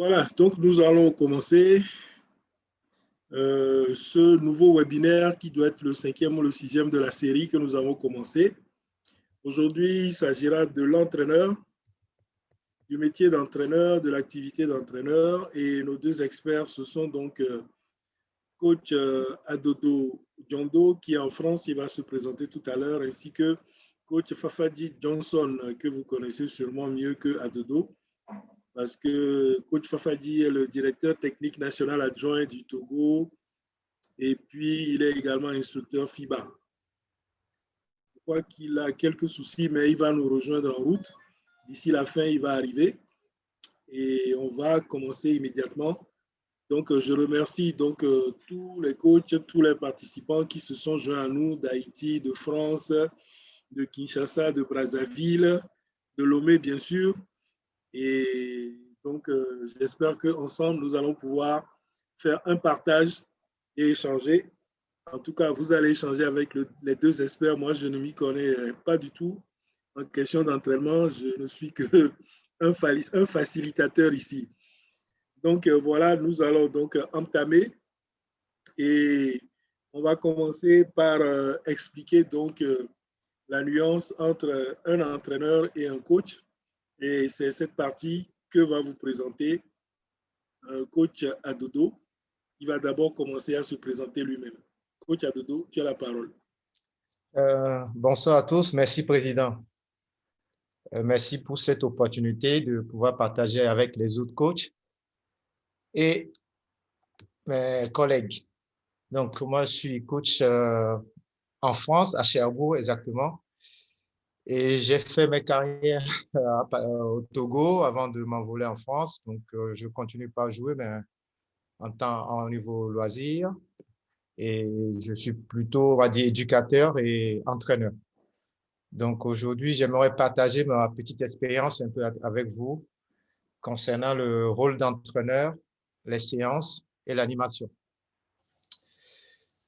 Voilà, donc nous allons commencer ce nouveau webinaire qui doit être le 5e ou le 6e de la série que nous avons commencé. Aujourd'hui, il s'agira de l'entraîneur, du métier d'entraîneur, de l'activité d'entraîneur, et nos deux experts, ce sont donc coach Adodo Diondo qui est en France, il va se présenter tout à l'heure, ainsi que coach Fafadi Johnson que vous connaissez sûrement mieux que Adodo, parce que coach Fafadi est le directeur technique national adjoint du Togo et puis il est également instructeur FIBA. Je crois qu'il a quelques soucis, mais il va nous rejoindre en route. D'ici la fin, il va arriver et on va commencer immédiatement. Donc, je remercie donc tous les coachs, tous les participants qui se sont joints à nous d'Haïti, de France, de Kinshasa, de Brazzaville, de Lomé, bien sûr. Et donc, j'espère qu'ensemble, nous allons pouvoir faire un partage et échanger. En tout cas, vous allez échanger avec les deux experts. Moi, je ne m'y connais pas du tout en question d'entraînement. Je ne suis qu'un facilitateur ici. Donc, voilà, nous allons donc entamer et on va commencer par expliquer donc la nuance entre un entraîneur et un coach. Et c'est cette partie que va vous présenter coach Adodo. Il va d'abord commencer à se présenter lui-même. Coach Adodo, tu as la parole. Bonsoir à tous. Merci, Président. Merci pour cette opportunité de pouvoir partager avec les autres coachs et mes collègues. Donc, moi, je suis coach en France, à Cherbourg exactement. Et j'ai fait mes carrières au Togo avant de m'envoler en France. Donc, je continue pas à jouer, mais en niveau loisir. Et je suis plutôt, on va dire, éducateur et entraîneur. Donc, aujourd'hui, j'aimerais partager ma petite expérience un peu avec vous concernant le rôle d'entraîneur, les séances et l'animation.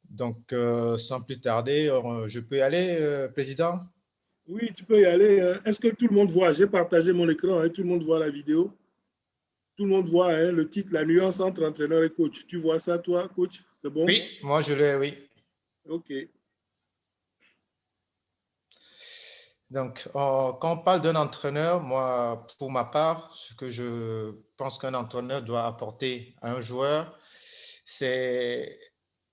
Donc, sans plus tarder, je peux y aller, Président? Oui, tu peux y aller. Est-ce que tout le monde voit? J'ai partagé mon écran, hein, tout le monde voit la vidéo. Tout le monde voit hein, le titre, la nuance entre entraîneur et coach. Tu vois ça, toi, coach? C'est bon? Oui, moi je l'ai, oui. OK. Donc, quand on parle d'un entraîneur, moi, pour ma part, ce que je pense qu'un entraîneur doit apporter à un joueur, c'est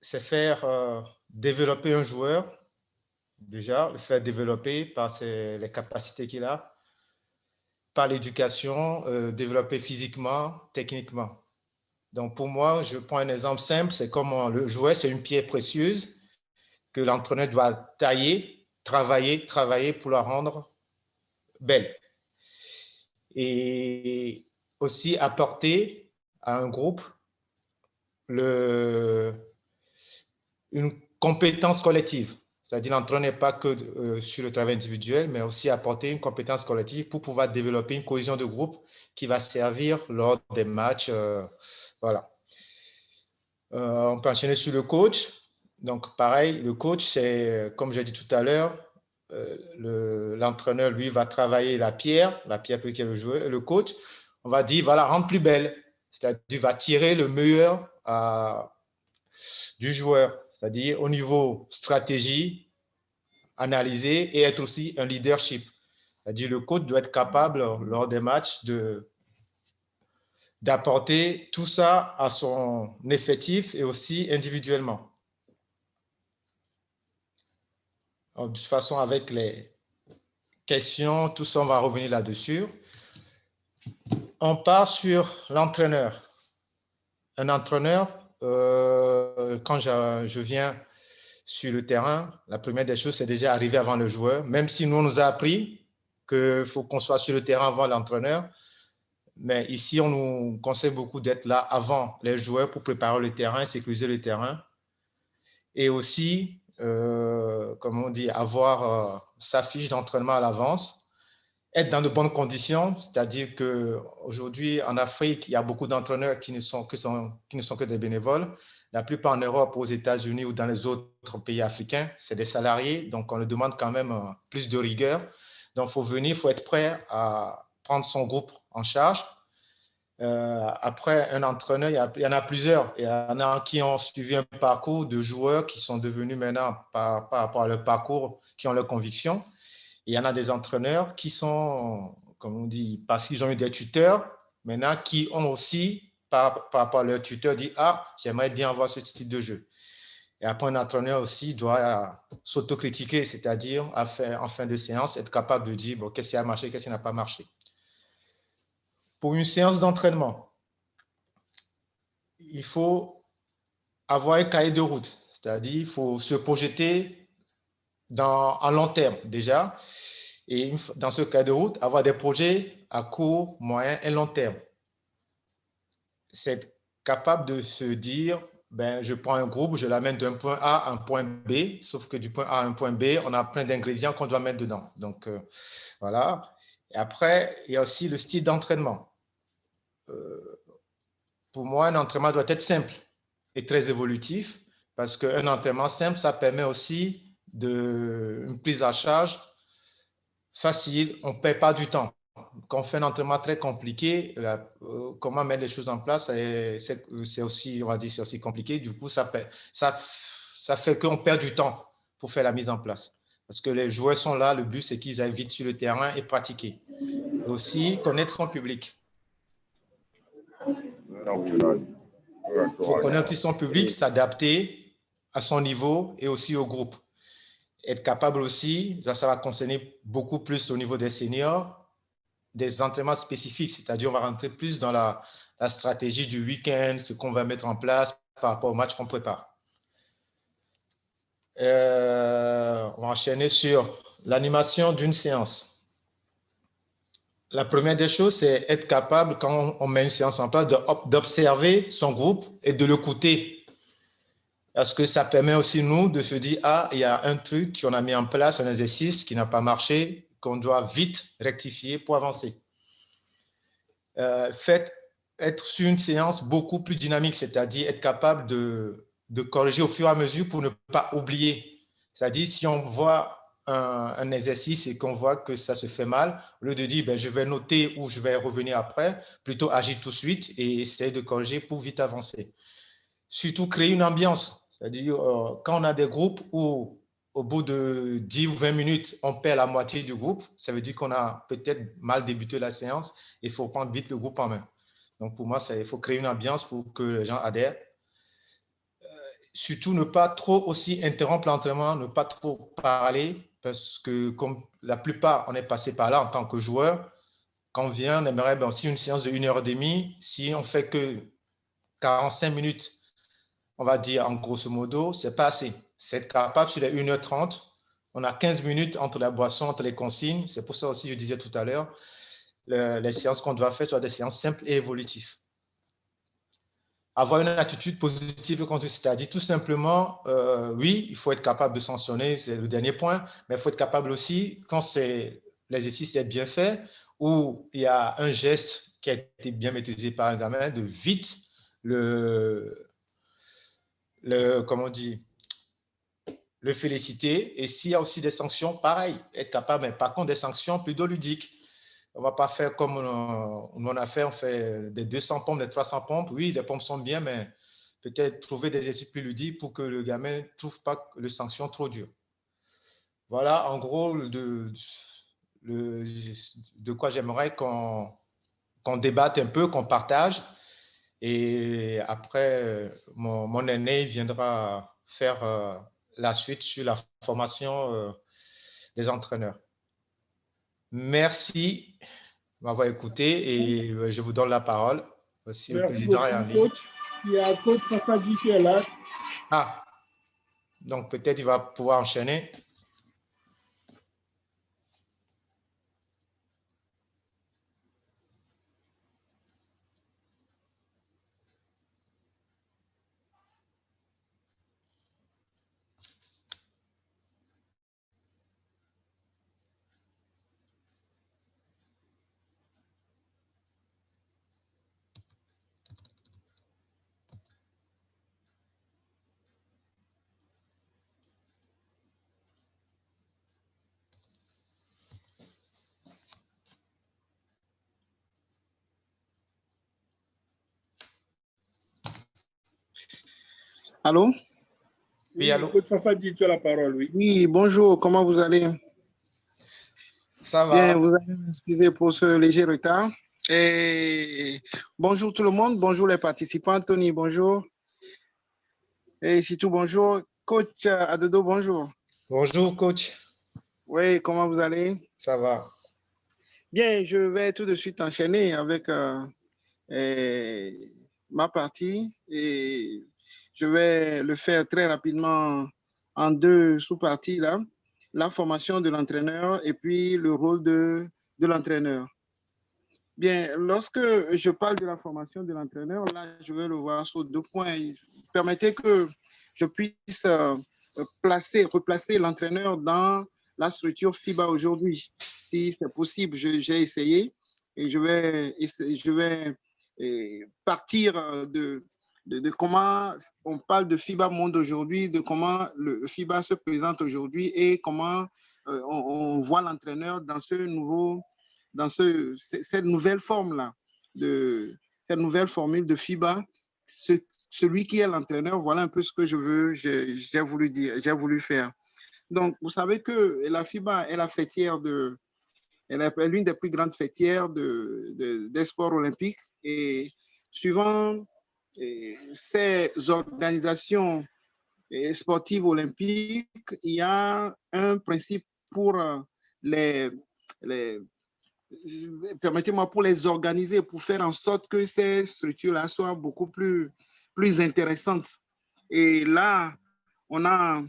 faire développer un joueur, déjà, le faire développer par les capacités qu'il a, par l'éducation, développer physiquement, techniquement. Donc, pour moi, je prends un exemple simple, c'est comme le jouet, c'est une pierre précieuse que l'entraîneur doit tailler, travailler pour la rendre belle. Et aussi apporter à un groupe une compétence collective. C'est-à-dire l'entraîneur n'est pas que sur le travail individuel, mais aussi apporter une compétence collective pour pouvoir développer une cohésion de groupe qui va servir lors des matchs. Voilà. On peut enchaîner sur le coach. Donc, pareil, le coach, c'est, comme j'ai dit tout à l'heure, l'entraîneur, lui, va travailler la pierre pour laquelle le joueur, le coach, on va dire, va la rendre plus belle. C'est-à-dire, va tirer le meilleur du joueur. C'est-à-dire, au niveau stratégie, analyser et être aussi un leadership. C'est-à-dire, le coach doit être capable, lors des matchs, d'apporter tout ça à son effectif et aussi individuellement. De toute façon, avec les questions, tout ça, on va revenir là-dessus. On part sur l'entraîneur. Un entraîneur, quand je viens sur le terrain, la première des choses, c'est déjà arriver avant le joueur, même si nous, on nous a appris qu'il faut qu'on soit sur le terrain avant l'entraîneur. Mais ici, on nous conseille beaucoup d'être là avant les joueurs pour préparer le terrain, sécuriser le terrain. Et aussi, comme on dit, avoir sa fiche d'entraînement à l'avance, être dans de bonnes conditions, c'est-à-dire qu'aujourd'hui, en Afrique, il y a beaucoup d'entraîneurs qui ne sont que des bénévoles. La plupart en Europe, aux États-Unis ou dans les autres pays africains, c'est des salariés, donc on leur demande quand même plus de rigueur. Donc, il faut venir, il faut être prêt à prendre son groupe en charge. Après, un entraîneur, il y en a plusieurs. Il y en a qui ont suivi un parcours de joueurs qui sont devenus maintenant, par rapport à leur parcours, qui ont leurs convictions. Il y en a des entraîneurs qui sont, comme on dit, parce qu'ils ont eu des tuteurs, maintenant, qui ont aussi, par rapport à leur tuteur, dit, ah, j'aimerais bien avoir ce style de jeu. Et après, un entraîneur aussi doit s'autocritiquer, c'est-à-dire en fin de séance, être capable de dire, bon, qu'est-ce qui a marché, qu'est-ce qui n'a pas marché. Pour une séance d'entraînement, il faut avoir un cahier de route, c'est-à-dire il faut se projeter à long terme déjà, et dans ce cahier de route, avoir des projets à court, moyen et long terme. C'est capable de se dire, ben, je prends un groupe, je l'amène d'un point A à un point B, sauf que du point A à un point B, on a plein d'ingrédients qu'on doit mettre dedans. Donc, voilà. Et après, il y a aussi le style d'entraînement. Pour moi, un entraînement doit être simple et très évolutif parce qu'un entraînement simple, ça permet aussi une prise à charge facile. On ne perd pas du temps. Quand on fait un entraînement très compliqué, comment mettre les choses en place, c'est aussi, on va dire, c'est aussi compliqué. Du coup, ça fait qu'on perd du temps pour faire la mise en place. Parce que les joueurs sont là, le but, c'est qu'ils aillent vite sur le terrain et pratiquer. Et aussi, connaître son public. Pour connaître son public, s'adapter à son niveau et aussi au groupe. Être capable aussi, ça va concerner beaucoup plus au niveau des seniors, des entraînements spécifiques, c'est-à-dire on va rentrer plus dans la stratégie du week-end, ce qu'on va mettre en place par rapport au match qu'on prépare. On va enchaîner sur l'animation d'une séance. La première des choses, c'est être capable, quand on met une séance en place, d'observer son groupe et de l'écouter. Parce que ça permet aussi, nous, de se dire, ah, il y a un truc qu'on a mis en place, un exercice qui n'a pas marché, qu'on doit vite rectifier pour avancer. Faites être sur une séance beaucoup plus dynamique, c'est-à-dire être capable de corriger au fur et à mesure pour ne pas oublier. C'est-à-dire, si on voit un exercice et qu'on voit que ça se fait mal, au lieu de dire, ben, je vais noter ou je vais revenir après, plutôt agir tout de suite et essayer de corriger pour vite avancer. Surtout, créer une ambiance. C'est-à-dire, quand on a des groupes où, au bout de 10 ou 20 minutes, on perd la moitié du groupe, ça veut dire qu'on a peut-être mal débuté la séance. Il faut prendre vite le groupe en main. Donc, pour moi, il faut créer une ambiance pour que les gens adhèrent. Surtout, ne pas trop aussi interrompre l'entraînement, ne pas trop parler, parce que comme la plupart, on est passé par là en tant que joueur, quand on vient, on aimerait aussi une séance de 1h30. Si on fait que 45 minutes, on va dire en grosso modo, c'est pas assez. C'est être capable sur les 1h30, on a 15 minutes entre la boisson, entre les consignes. C'est pour ça aussi, je disais tout à l'heure, les séances qu'on doit faire soient des séances simples et évolutives. Avoir une attitude positive contre, c'est-à-dire tout simplement, oui, il faut être capable de sanctionner, c'est le dernier point, mais il faut être capable aussi, quand l'exercice est bien fait, ou il y a un geste qui a été bien maîtrisé par un gamin, de vite comment on dit, le féliciter. Et s'il y a aussi des sanctions, pareil, être capable, mais par contre, des sanctions plutôt ludiques. On ne va pas faire comme on a fait, on fait des 200 pompes, des 300 pompes. Oui, les pompes sont bien, mais peut-être trouver des exercices plus ludiques pour que le gamin ne trouve pas les sanctions trop dures. Voilà, en gros, de quoi j'aimerais qu'on débatte un peu, qu'on partage. Et après, mon aîné viendra faire la suite sur la formation des entraîneurs. Merci de m'avoir écouté et je vous donne la parole. Aussi le Merci président beaucoup, est en ligne. coach. Il y a coach Safadi qui est là. Ah, donc peut-être il va pouvoir enchaîner. Allô? Oui, allô? Coach Fafadi, tu as la parole, oui. Oui, bonjour, comment vous allez? Ça va. Bien, vous allez m'excuser pour ce léger retard. Et bonjour tout le monde, bonjour les participants. Tony, bonjour. Et Sitou, bonjour. Coach Adodo, bonjour. Bonjour, coach. Oui, comment vous allez? Ça va. Bien, je vais tout de suite enchaîner avec ma partie et je vais le faire très rapidement en deux sous-parties là. La formation de l'entraîneur et puis le rôle de l'entraîneur. Bien, lorsque je parle de la formation de l'entraîneur, là, je vais le voir sur deux points. Permettez que je puisse replacer l'entraîneur dans la structure FIBA aujourd'hui, si c'est possible. J'ai essayé et je vais partir de comment on parle de FIBA Monde aujourd'hui, de comment le FIBA se présente aujourd'hui et comment on voit l'entraîneur dans cette nouvelle forme-là, cette nouvelle formule de FIBA. Celui qui est l'entraîneur, voilà un peu ce que j'ai voulu dire, j'ai voulu faire. Donc, vous savez que la FIBA est la fêtière elle est l'une des plus grandes fêtières des sports olympiques et suivant ces organisations sportives olympiques, il y a un principe pour les permettez-moi, pour les organiser, pour faire en sorte que ces structures-là soient beaucoup plus intéressantes. Et là, on a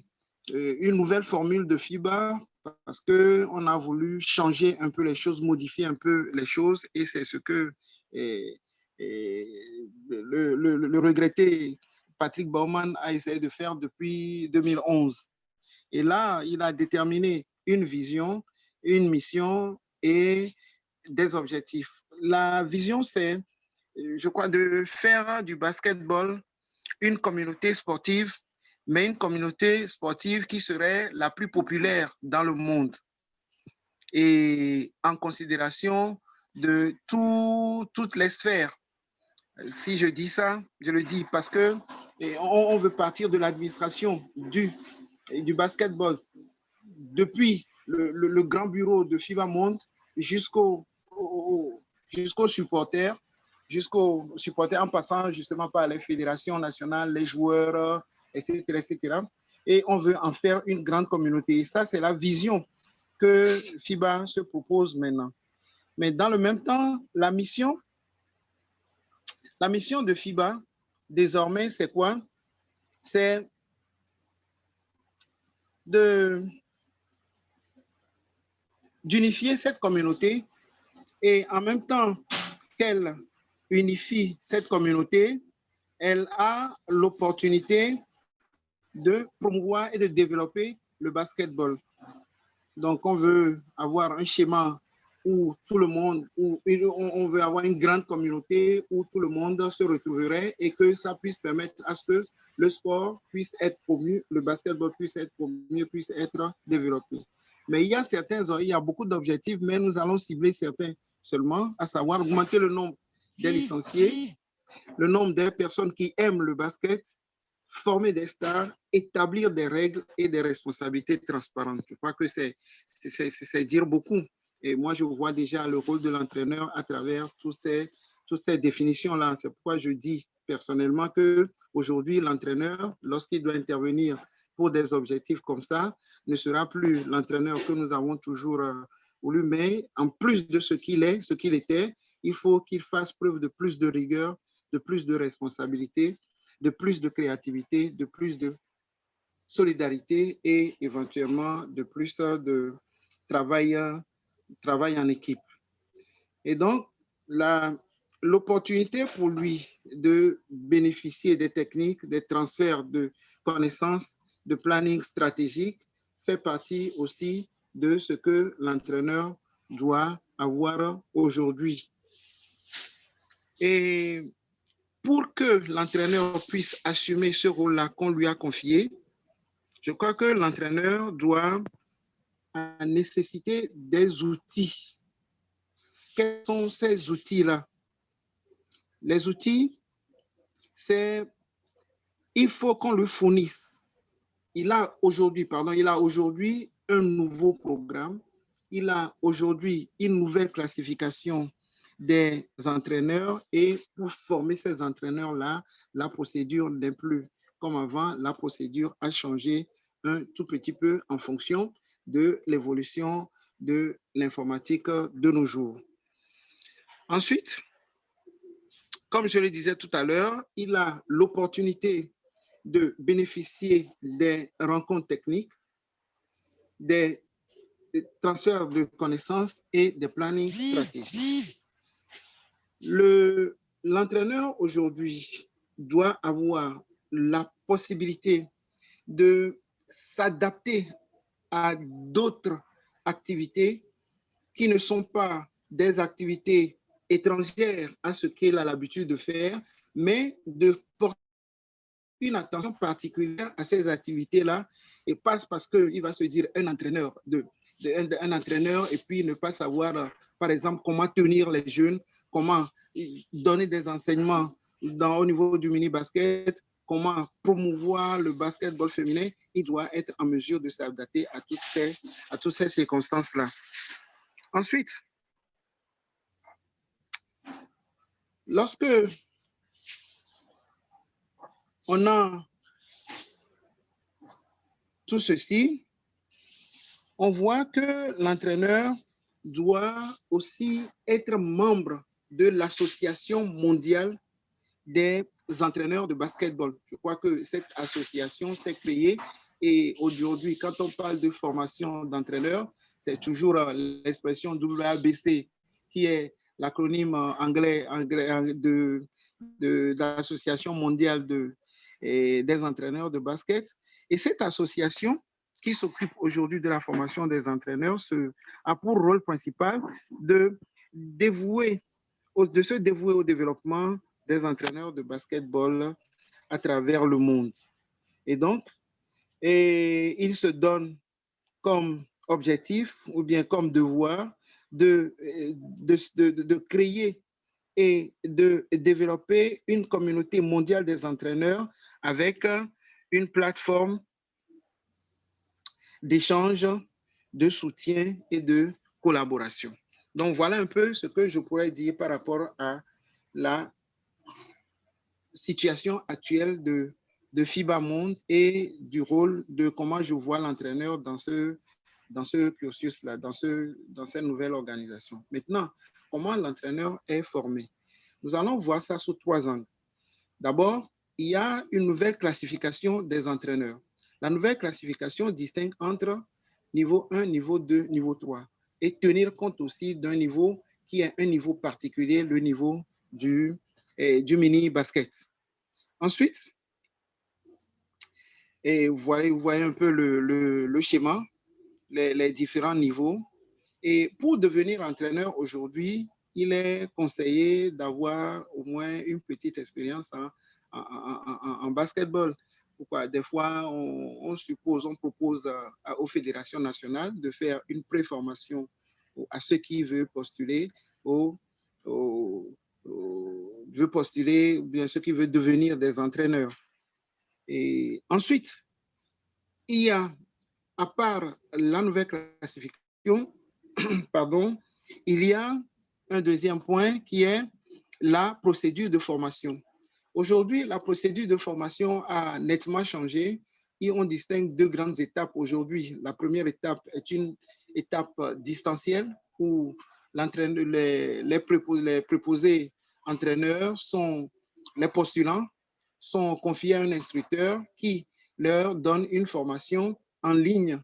une nouvelle formule de FIBA parce qu'on a voulu changer un peu les choses, modifier un peu les choses, et c'est ce que le regretté Patrick Baumann a essayé de faire depuis 2011. Et là, il a déterminé une vision, une mission et des objectifs. La vision, c'est, je crois, de faire du basketball une communauté sportive, mais une communauté sportive qui serait la plus populaire dans le monde et en considération de toutes les sphères. Si je dis ça, je le dis parce que on veut partir de l'administration du basketball depuis le grand bureau de FIBA Monde jusqu'aux supporters, en passant justement par les fédérations nationales, les joueurs, etc., etc. Et on veut en faire une grande communauté. Et ça, c'est la vision que FIBA se propose maintenant. Mais dans le même temps, la mission de FIBA, désormais, c'est quoi? C'est d'unifier cette communauté et en même temps qu'elle unifie cette communauté, elle a l'opportunité de promouvoir et de développer le basketball. Donc, on veut avoir un schéma où tout le monde, où on veut avoir une grande communauté où tout le monde se retrouverait et que ça puisse permettre à ce que le sport puisse être promu, le basketball puisse être promu, puisse être développé. Mais il y a beaucoup d'objectifs, mais nous allons cibler certains seulement, à savoir augmenter le nombre des licenciés, le nombre des personnes qui aiment le basket, former des stars, établir des règles et des responsabilités transparentes. Je crois que c'est dire beaucoup. Et moi, je vois déjà le rôle de l'entraîneur à travers toutes ces définitions-là. C'est pourquoi je dis personnellement qu'aujourd'hui, l'entraîneur, lorsqu'il doit intervenir pour des objectifs comme ça, ne sera plus l'entraîneur que nous avons toujours voulu, mais en plus de ce qu'il était, il faut qu'il fasse preuve de plus de rigueur, de plus de responsabilité, de plus de créativité, de plus de solidarité et éventuellement de plus de travail en équipe. Et donc, l'opportunité pour lui de bénéficier des techniques, des transferts de connaissances, de planning stratégique fait partie aussi de ce que l'entraîneur doit avoir aujourd'hui. Et pour que l'entraîneur puisse assumer ce rôle-là qu'on lui a confié, je crois que l'entraîneur doit nécessiter des outils. Quels sont ces outils-là? Les outils, c'est il faut qu'on le fournisse. Il a aujourd'hui un nouveau programme. Il a aujourd'hui une nouvelle classification des entraîneurs et pour former ces entraîneurs-là, la procédure n'est plus comme avant. La procédure a changé un tout petit peu en fonction de l'évolution de l'informatique de nos jours. Ensuite, comme je le disais tout à l'heure, il a l'opportunité de bénéficier des rencontres techniques, des transferts de connaissances et des plannings stratégiques. L'entraîneur aujourd'hui doit avoir la possibilité de s'adapter à d'autres activités qui ne sont pas des activités étrangères à ce qu'il a l'habitude de faire, mais de porter une attention particulière à ces activités-là et pas parce qu'il va se dire un entraîneur et puis ne pas savoir, par exemple, comment tenir les jeunes, comment donner des enseignements au niveau du mini-basket, comment promouvoir le basketball féminin. Il doit être en mesure de s'adapter à toutes ces circonstances-là. Ensuite, lorsque on a tout ceci, on voit que l'entraîneur doit aussi être membre de l'Association mondiale des entraîneurs de basketball. Je crois que cette association s'est créée et aujourd'hui, quand on parle de formation d'entraîneurs, c'est toujours l'expression WABC qui est l'acronyme anglais de l'Association mondiale des entraîneurs de basket. Et cette association qui s'occupe aujourd'hui de la formation des entraîneurs a pour rôle principal de se dévouer au développement des entraîneurs de basketball à travers le monde. Et donc, il se donne comme objectif ou bien comme devoir de créer et de développer une communauté mondiale des entraîneurs avec une plateforme d'échange, de soutien et de collaboration. Donc, voilà un peu ce que je pourrais dire par rapport à la situation actuelle de FIBA Monde et du rôle de comment je vois l'entraîneur dans ce cursus-là, dans cette nouvelle organisation. Maintenant, comment l'entraîneur est formé? Nous allons voir ça sous 3 angles. D'abord, il y a une nouvelle classification des entraîneurs. La nouvelle classification distingue entre niveau 1, niveau 2, niveau 3 et tenir compte aussi d'un niveau qui est un niveau particulier, le niveau du mini-basket. Ensuite, et vous voyez un peu le schéma, les différents niveaux. Et pour devenir entraîneur aujourd'hui, il est conseillé d'avoir au moins une petite expérience en basketball. Pourquoi? Des fois, on propose aux fédérations nationales de faire une préformation à ceux qui veulent postuler, ou bien ceux qui veulent devenir des entraîneurs. Et ensuite, il y a, à part la nouvelle classification, pardon, il y a un deuxième point qui est la procédure de formation. Aujourd'hui, la procédure de formation a nettement changé et on distingue 2 grandes étapes aujourd'hui. La première étape est une étape distancielle où les préposés entraîneurs les postulants sont confiés à un instructeur qui leur donne une formation en ligne,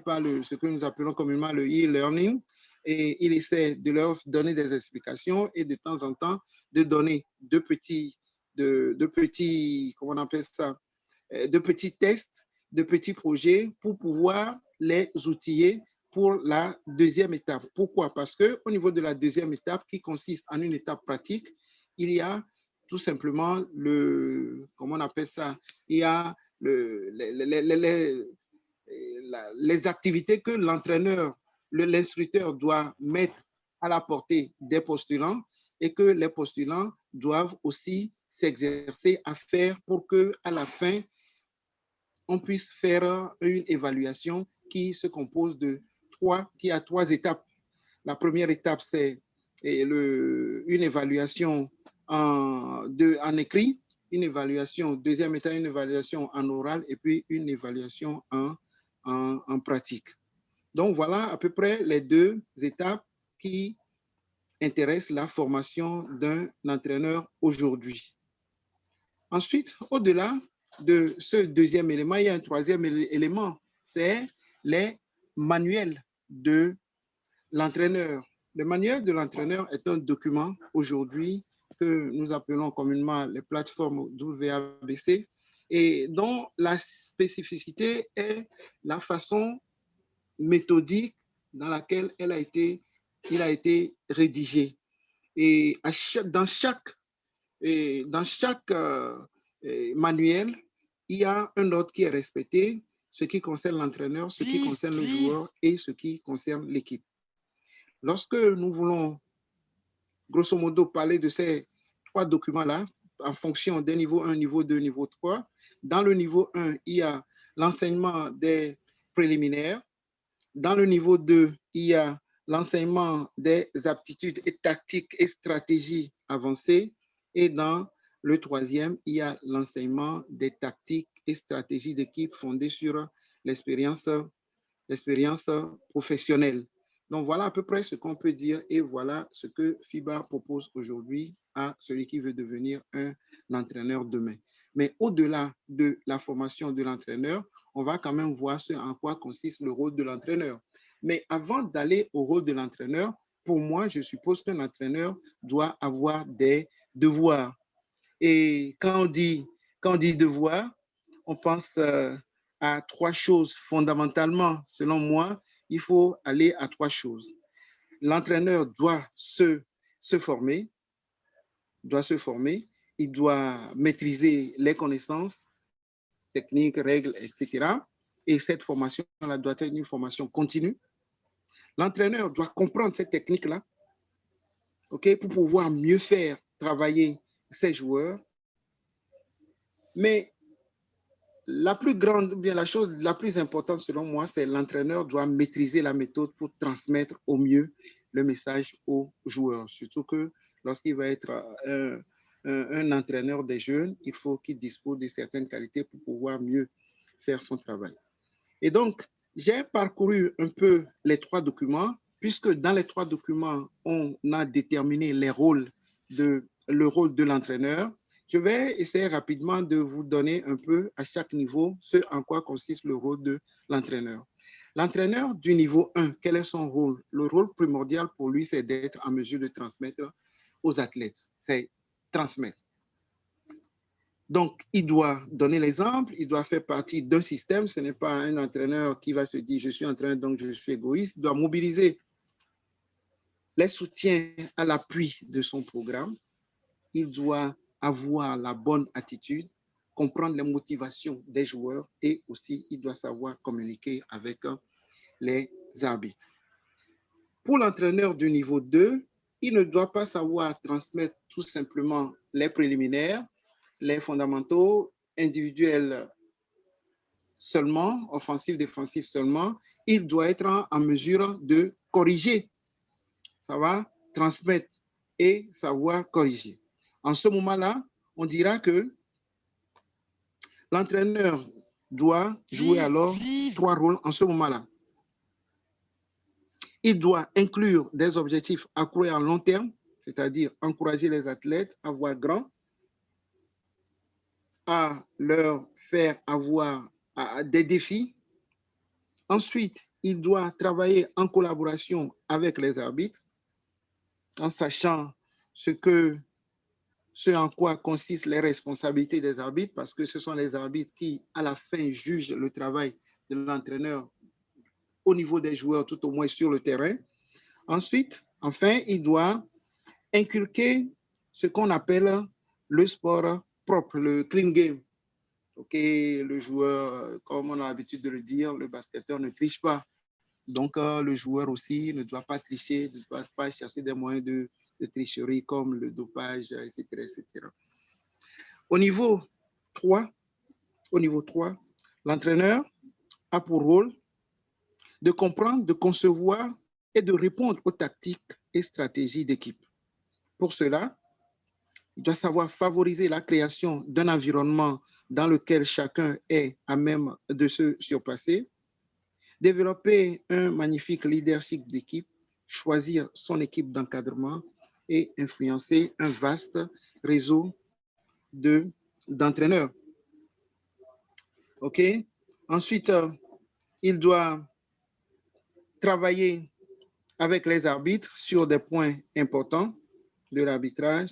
par ce que nous appelons communément le e-learning, et il essaie de leur donner des explications et de temps en temps de donner de petits comment on appelle ça, de petits tests, de petits projets pour pouvoir les outiller pour la deuxième étape. Pourquoi? Parce qu'au niveau de la deuxième étape, qui consiste en une étape pratique, il y a tout simplement comment on appelle ça, il y a les activités que l'entraîneur, l'instructeur doit mettre à la portée des postulants et que les postulants doivent aussi s'exercer à faire pour qu'à la fin, on puisse faire une évaluation qui se compose qui a 3 étapes. La première étape, c'est une évaluation en écrit, une évaluation, deuxième étape, une évaluation en oral et puis une évaluation en pratique. Donc, voilà à peu près les 2 étapes qui intéressent la formation d'un entraîneur aujourd'hui. Ensuite, au-delà de ce deuxième élément, il y a un troisième élément, c'est les manuels de l'entraîneur. Le manuel de l'entraîneur est un document aujourd'hui que nous appelons communément les plateformes WABC et dont la spécificité est la façon méthodique dans laquelle il a été rédigé. Et dans chaque manuel, il y a un ordre qui est respecté, ce qui concerne l'entraîneur, ce qui concerne le joueur et ce qui concerne l'équipe. Lorsque nous voulons, grosso modo, parler de ces 3 documents-là, en fonction des niveaux 1, niveau 2, niveau 3, dans le niveau 1, il y a l'enseignement des préliminaires. Dans le niveau 2, il y a l'enseignement des aptitudes et tactiques et stratégies avancées. Et dans le troisième, il y a l'enseignement des tactiques et stratégies d'équipe fondées sur l'expérience professionnelle. Donc, voilà à peu près ce qu'on peut dire et voilà ce que FIBA propose aujourd'hui à celui qui veut devenir un entraîneur demain. Mais au-delà de la formation de l'entraîneur, on va quand même voir ce en quoi consiste le rôle de l'entraîneur. Mais avant d'aller au rôle de l'entraîneur, pour moi, je suppose qu'un entraîneur doit avoir des devoirs. Et quand on dit devoir, on pense à 3 choses fondamentalement. Selon moi, il faut aller à 3 choses. L'entraîneur doit se former, il doit maîtriser les connaissances techniques, règles, etc. Et cette formation-là doit être une formation continue. L'entraîneur doit comprendre cette technique-là, okay, pour pouvoir mieux faire travailler ses joueurs. Mais la chose la plus importante selon moi, c'est l'entraîneur doit maîtriser la méthode pour transmettre au mieux le message aux joueurs. Surtout que lorsqu'il va être un entraîneur des jeunes, il faut qu'il dispose de certaines qualités pour pouvoir mieux faire son travail. Et donc, j'ai parcouru un peu les 3 documents, puisque dans les 3 documents, on a déterminé le rôle de l'entraîneur. Je vais essayer rapidement de vous donner un peu à chaque niveau ce en quoi consiste le rôle de l'entraîneur. L'entraîneur du niveau 1, quel est son rôle? Le rôle primordial pour lui, c'est d'être en mesure de transmettre aux athlètes. C'est transmettre. Donc, il doit donner l'exemple, il doit faire partie d'un système. Ce n'est pas un entraîneur qui va se dire « je suis entraîneur, donc je suis égoïste ». Il doit mobiliser les soutiens à l'appui de son programme. Il doit avoir la bonne attitude, comprendre les motivations des joueurs et aussi il doit savoir communiquer avec les arbitres. Pour l'entraîneur du niveau 2, il ne doit pas savoir transmettre tout simplement les préliminaires, les fondamentaux individuels seulement, offensifs, défensifs seulement. Il doit être en mesure de corriger. Ça va transmettre et savoir corriger. En ce moment-là, on dira que l'entraîneur doit jouer alors 3 rôles en ce moment-là. Il doit inclure des objectifs à court et à long terme, c'est-à-dire encourager les athlètes à voir grand, à leur faire avoir des défis. Ensuite, il doit travailler en collaboration avec les arbitres, en sachant ce en quoi consistent les responsabilités des arbitres, parce que ce sont les arbitres qui, à la fin, jugent le travail de l'entraîneur au niveau des joueurs, tout au moins sur le terrain. Ensuite, enfin, il doit inculquer ce qu'on appelle le sport propre, le clean game. Okay, le joueur, comme on a l'habitude de le dire, le basketteur ne triche pas. Donc, le joueur aussi ne doit pas tricher, ne doit pas chercher des moyens de tricherie comme le dopage, etc., etc. Au niveau 3, l'entraîneur a pour rôle de comprendre, de concevoir et de répondre aux tactiques et stratégies d'équipe. Pour cela, il doit savoir favoriser la création d'un environnement dans lequel chacun est à même de se surpasser, développer un magnifique leadership d'équipe, choisir son équipe d'encadrement et influencer un vaste réseau d'entraîneurs. OK? Ensuite, il doit travailler avec les arbitres sur des points importants de l'arbitrage.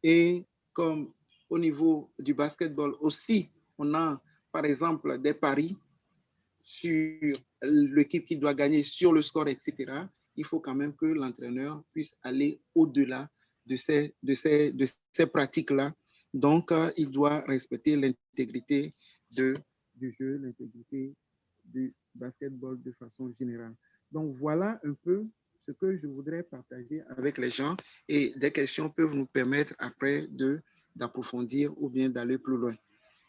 Et comme au niveau du basketball aussi, on a par exemple des paris sur l'équipe qui doit gagner sur le score, etc. Il faut quand même que l'entraîneur puisse aller au-delà de ces pratiques-là. Donc, il doit respecter l'intégrité du jeu, l'intégrité du basketball de façon générale. Donc, voilà un peu ce que je voudrais partager avec les gens et des questions peuvent nous permettre après d'approfondir ou bien d'aller plus loin.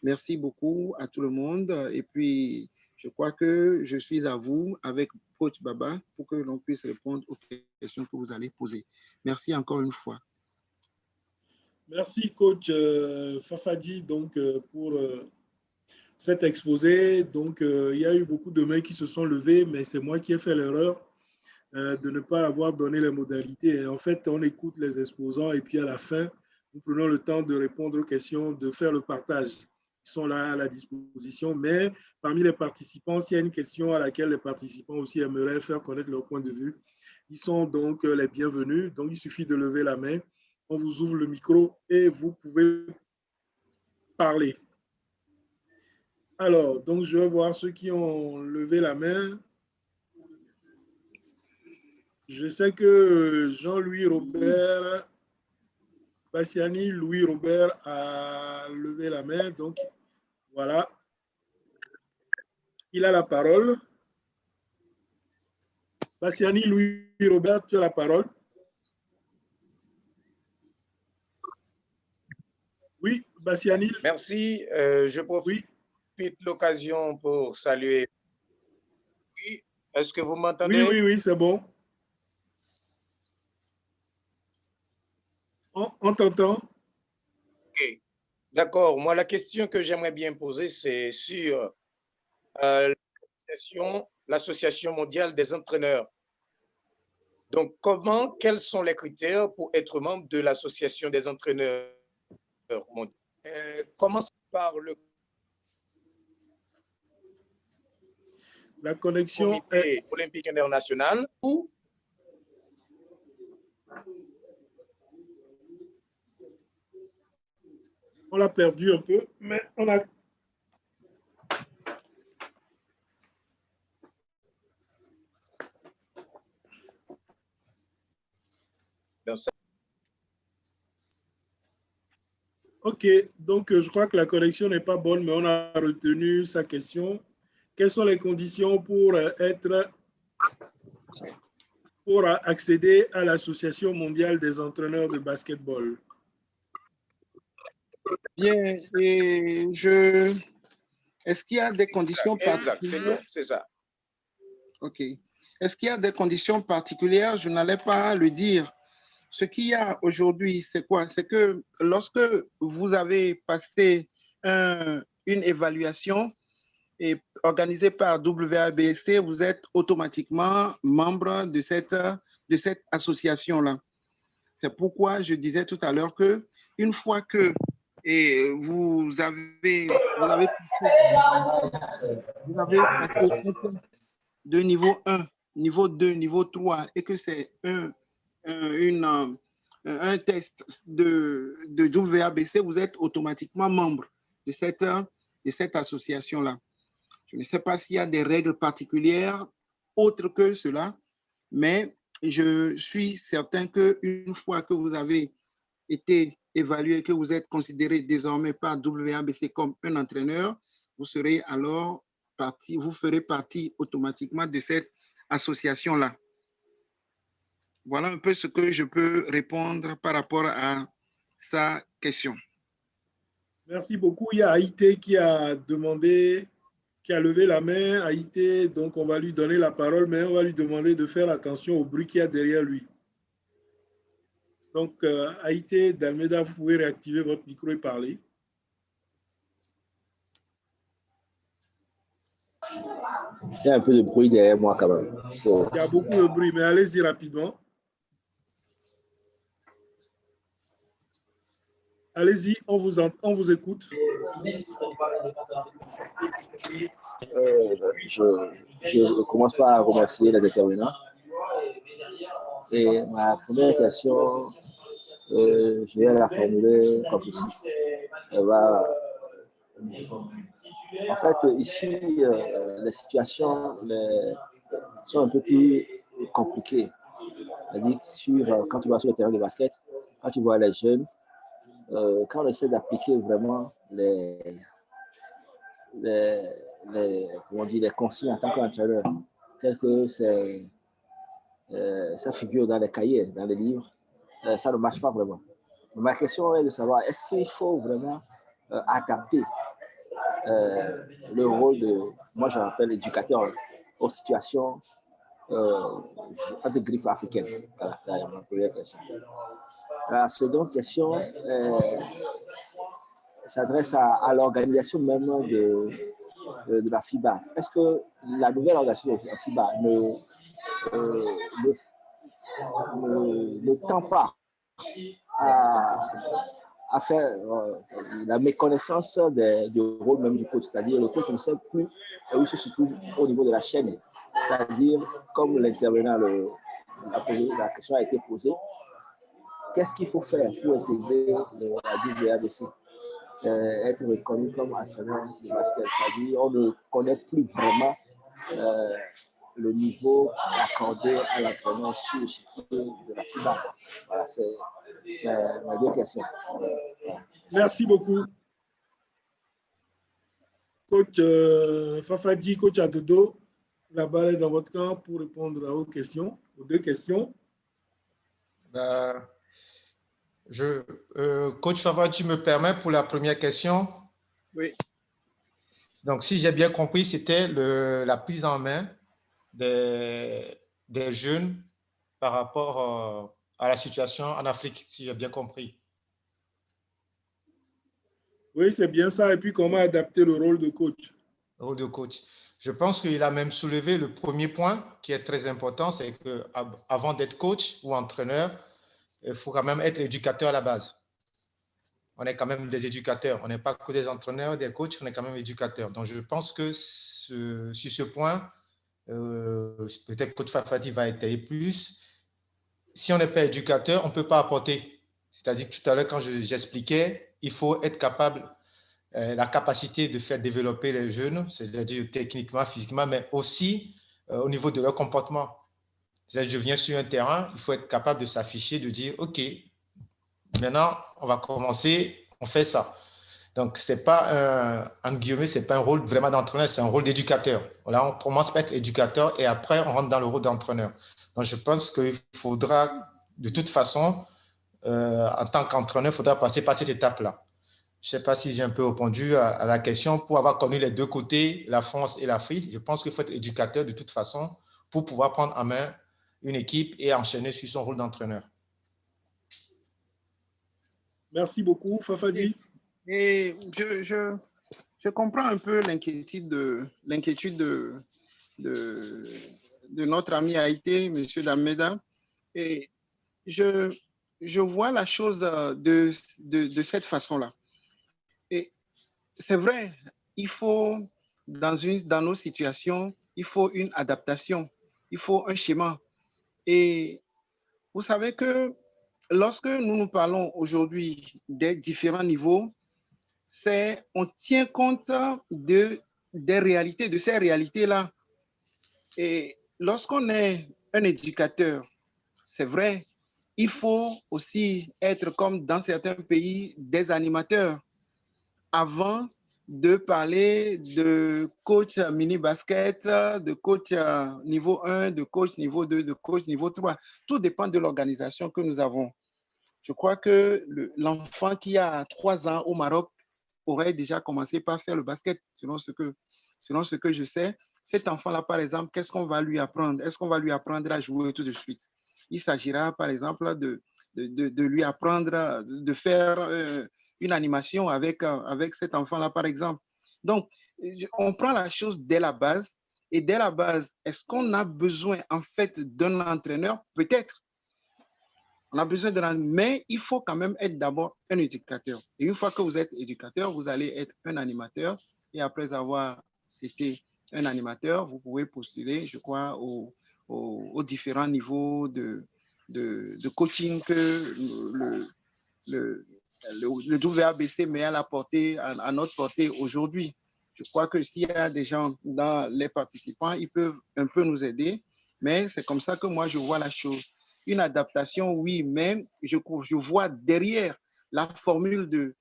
Merci beaucoup à tout le monde et puis je crois que je suis à vous avec Coach Baba pour que l'on puisse répondre aux questions que vous allez poser. Merci encore une fois. Merci Coach Fafadi donc, pour cet exposé. Donc, il y a eu beaucoup de mains qui se sont levées, mais c'est moi qui ai fait l'erreur de ne pas avoir donné les modalités. Et en fait, on écoute les exposants et puis à la fin, nous prenons le temps de répondre aux questions, de faire le partage. Ils sont là à la disposition, mais parmi les participants, s'il y a une question à laquelle les participants aussi aimeraient faire connaître leur point de vue, ils sont donc les bienvenus. Donc, il suffit de lever la main, on vous ouvre le micro et vous pouvez parler. Alors, donc je vais voir ceux qui ont levé la main. Je sais que Jean-Louis Robert Bassiani, Louis Robert a levé la main, donc voilà. Il a la parole. Bassiani, Louis Robert, tu as la parole. Oui, Bassiani. Merci. Je profite de l'occasion pour saluer. Oui, est-ce que vous m'entendez? Oui, c'est bon. On t'entend. Okay. D'accord. Moi, la question que j'aimerais bien poser, c'est sur l'Association mondiale des entraîneurs. Donc, quels sont les critères pour être membre de l'Association des entraîneurs mondiaux? Commence par le la connexion Comité olympique international ou on l'a perdu un peu, mais on a... Ok, donc je crois que la connexion n'est pas bonne, mais on a retenu sa question. Quelles sont les conditions pour accéder à l'Association mondiale des entraîneurs de basketball? Bien, et est-ce qu'il y a des conditions particulières? C'est ça. Ok. Est-ce qu'il y a des conditions particulières? Je n'allais pas le dire. Ce qu'il y a aujourd'hui, c'est quoi? C'est que lorsque vous avez passé une évaluation organisée par WABC, vous êtes automatiquement membre de cette association-là. C'est pourquoi je disais tout à l'heure que une fois que vous avez passé de niveau 1, niveau 2, niveau 3 et que c'est un test de WABC, vous êtes automatiquement membre de cette association-là. Je ne sais pas s'il y a des règles particulières autres que cela, mais je suis certain qu'une fois que vous avez été évalué, que vous êtes considéré désormais par WABC comme un entraîneur, vous serez alors vous ferez partie automatiquement de cette association-là. Voilà un peu ce que je peux répondre par rapport à sa question. Merci beaucoup. Il y a Haïté qui a demandé, qui a levé la main. Haïté, donc on va lui donner la parole, mais on va lui demander de faire attention au bruit qu'il y a derrière lui. Donc, Haïté, Dalmeda, vous pouvez réactiver votre micro et parler. Il y a un peu de bruit derrière moi quand même. Il y a beaucoup de bruit, mais allez-y rapidement. Allez-y, on vous écoute. Je commence par remercier les intervenants. Et ma première question, je vais la formuler comme ceci. En fait, ici, les situations sont un peu plus compliquées. C'est-à-dire, quand tu vas sur le terrain de basket, quand tu vois les jeunes, quand on essaie d'appliquer vraiment les consignes en tant qu'entraîneur, telles que ça figure dans les cahiers, dans les livres, ça ne marche pas vraiment. Ma question est de savoir, est-ce qu'il faut vraiment adapter le rôle de, moi je rappelle, éducateur aux situations de grippe africaine? Voilà, c'est ma première question. La seconde question s'adresse à l'organisation même de la FIBA. Est-ce que la nouvelle organisation de la FIBA ne tend pas à faire la méconnaissance du rôle même du coach, c'est-à-dire le coach ne sait plus où il se trouve au niveau de la chaîne, c'est-à-dire comme l'intervenant la question a été posée, qu'est-ce qu'il faut faire pour intégrer la WADC, être reconnu comme entraîneur de basket, c'est-à-dire on ne connaît plus vraiment le niveau accordé à l'entraîneur sur le circuit de la FIBA. Voilà, c'est mes deux questions. Merci beaucoup. Coach Fafadi, coach Adodo, la balle est dans votre camp pour répondre à vos questions, aux deux questions. Coach Fafadi, tu me permets pour la première question? Oui. Donc, si j'ai bien compris, c'était la prise en main des jeunes par rapport à la situation en Afrique, si j'ai bien compris. Oui, c'est bien ça. Et puis, comment adapter le rôle de coach? Le rôle de coach. Je pense qu'il a même soulevé le premier point qui est très important, c'est qu'avant d'être coach ou entraîneur, il faut quand même être éducateur à la base. On est quand même des éducateurs. On n'est pas que des entraîneurs, des coachs, on est quand même éducateurs. Donc, je pense que sur ce point, peut-être que coach Fafadi va étayer plus. Si on n'est pas éducateur, on ne peut pas apporter. C'est-à-dire que tout à l'heure, quand j'expliquais, il faut être capable, la capacité de faire développer les jeunes, c'est-à-dire techniquement, physiquement, mais aussi au niveau de leur comportement. C'est-à-dire, je viens sur un terrain, il faut être capable de s'afficher, de dire, OK, maintenant, on va commencer, on fait ça. Donc, ce n'est pas en guillemets, ce n'est pas un rôle vraiment d'entraîneur, c'est un rôle d'éducateur. Là, on commence par être éducateur et après, on rentre dans le rôle d'entraîneur. Donc, je pense qu'il faudra, de toute façon, en tant qu'entraîneur, il faudra passer par cette étape-là. Je ne sais pas si j'ai un peu répondu à la question. Pour avoir connu les deux côtés, la France et l'Afrique, je pense qu'il faut être éducateur de toute façon pour pouvoir prendre en main une équipe et enchaîner sur son rôle d'entraîneur. Merci beaucoup, Fafadi. Et je comprends un peu l'inquiétude de notre ami Haïté, M. Dalmeda. Et je vois la chose de cette façon-là. Et c'est vrai, il faut, dans nos situations, il faut une adaptation, il faut un schéma. Et vous savez que lorsque nous parlons aujourd'hui des différents niveaux, on tient compte des réalités, de ces réalités-là. Et lorsqu'on est un éducateur, c'est vrai, il faut aussi être comme dans certains pays des animateurs avant de parler de coach mini-basket, de coach niveau 1, de coach niveau 2, de coach niveau 3. Tout dépend de l'organisation que nous avons. Je crois que l'enfant qui a 3 ans au Maroc aurait déjà commencé par faire le basket, selon ce que je sais. Cet enfant-là, par exemple, qu'est-ce qu'on va lui apprendre? Est-ce qu'on va lui apprendre à jouer tout de suite? Il s'agira, par exemple, de lui apprendre, de faire une animation avec cet enfant-là, par exemple. Donc, on prend la chose dès la base. Et dès la base, est-ce qu'on a besoin, en fait, d'un entraîneur? Peut-être. On a besoin d'un entraîneur, mais il faut quand même être d'abord un éducateur. Et une fois que vous êtes éducateur, vous allez être un animateur. Et après avoir été un animateur, vous pouvez postuler, je crois, aux différents niveaux de coaching que le WABC met à notre portée aujourd'hui. Je crois que s'il y a des gens dans les participants, ils peuvent un peu nous aider, mais c'est comme ça que moi je vois la chose. Une adaptation, oui, mais je vois derrière la formule de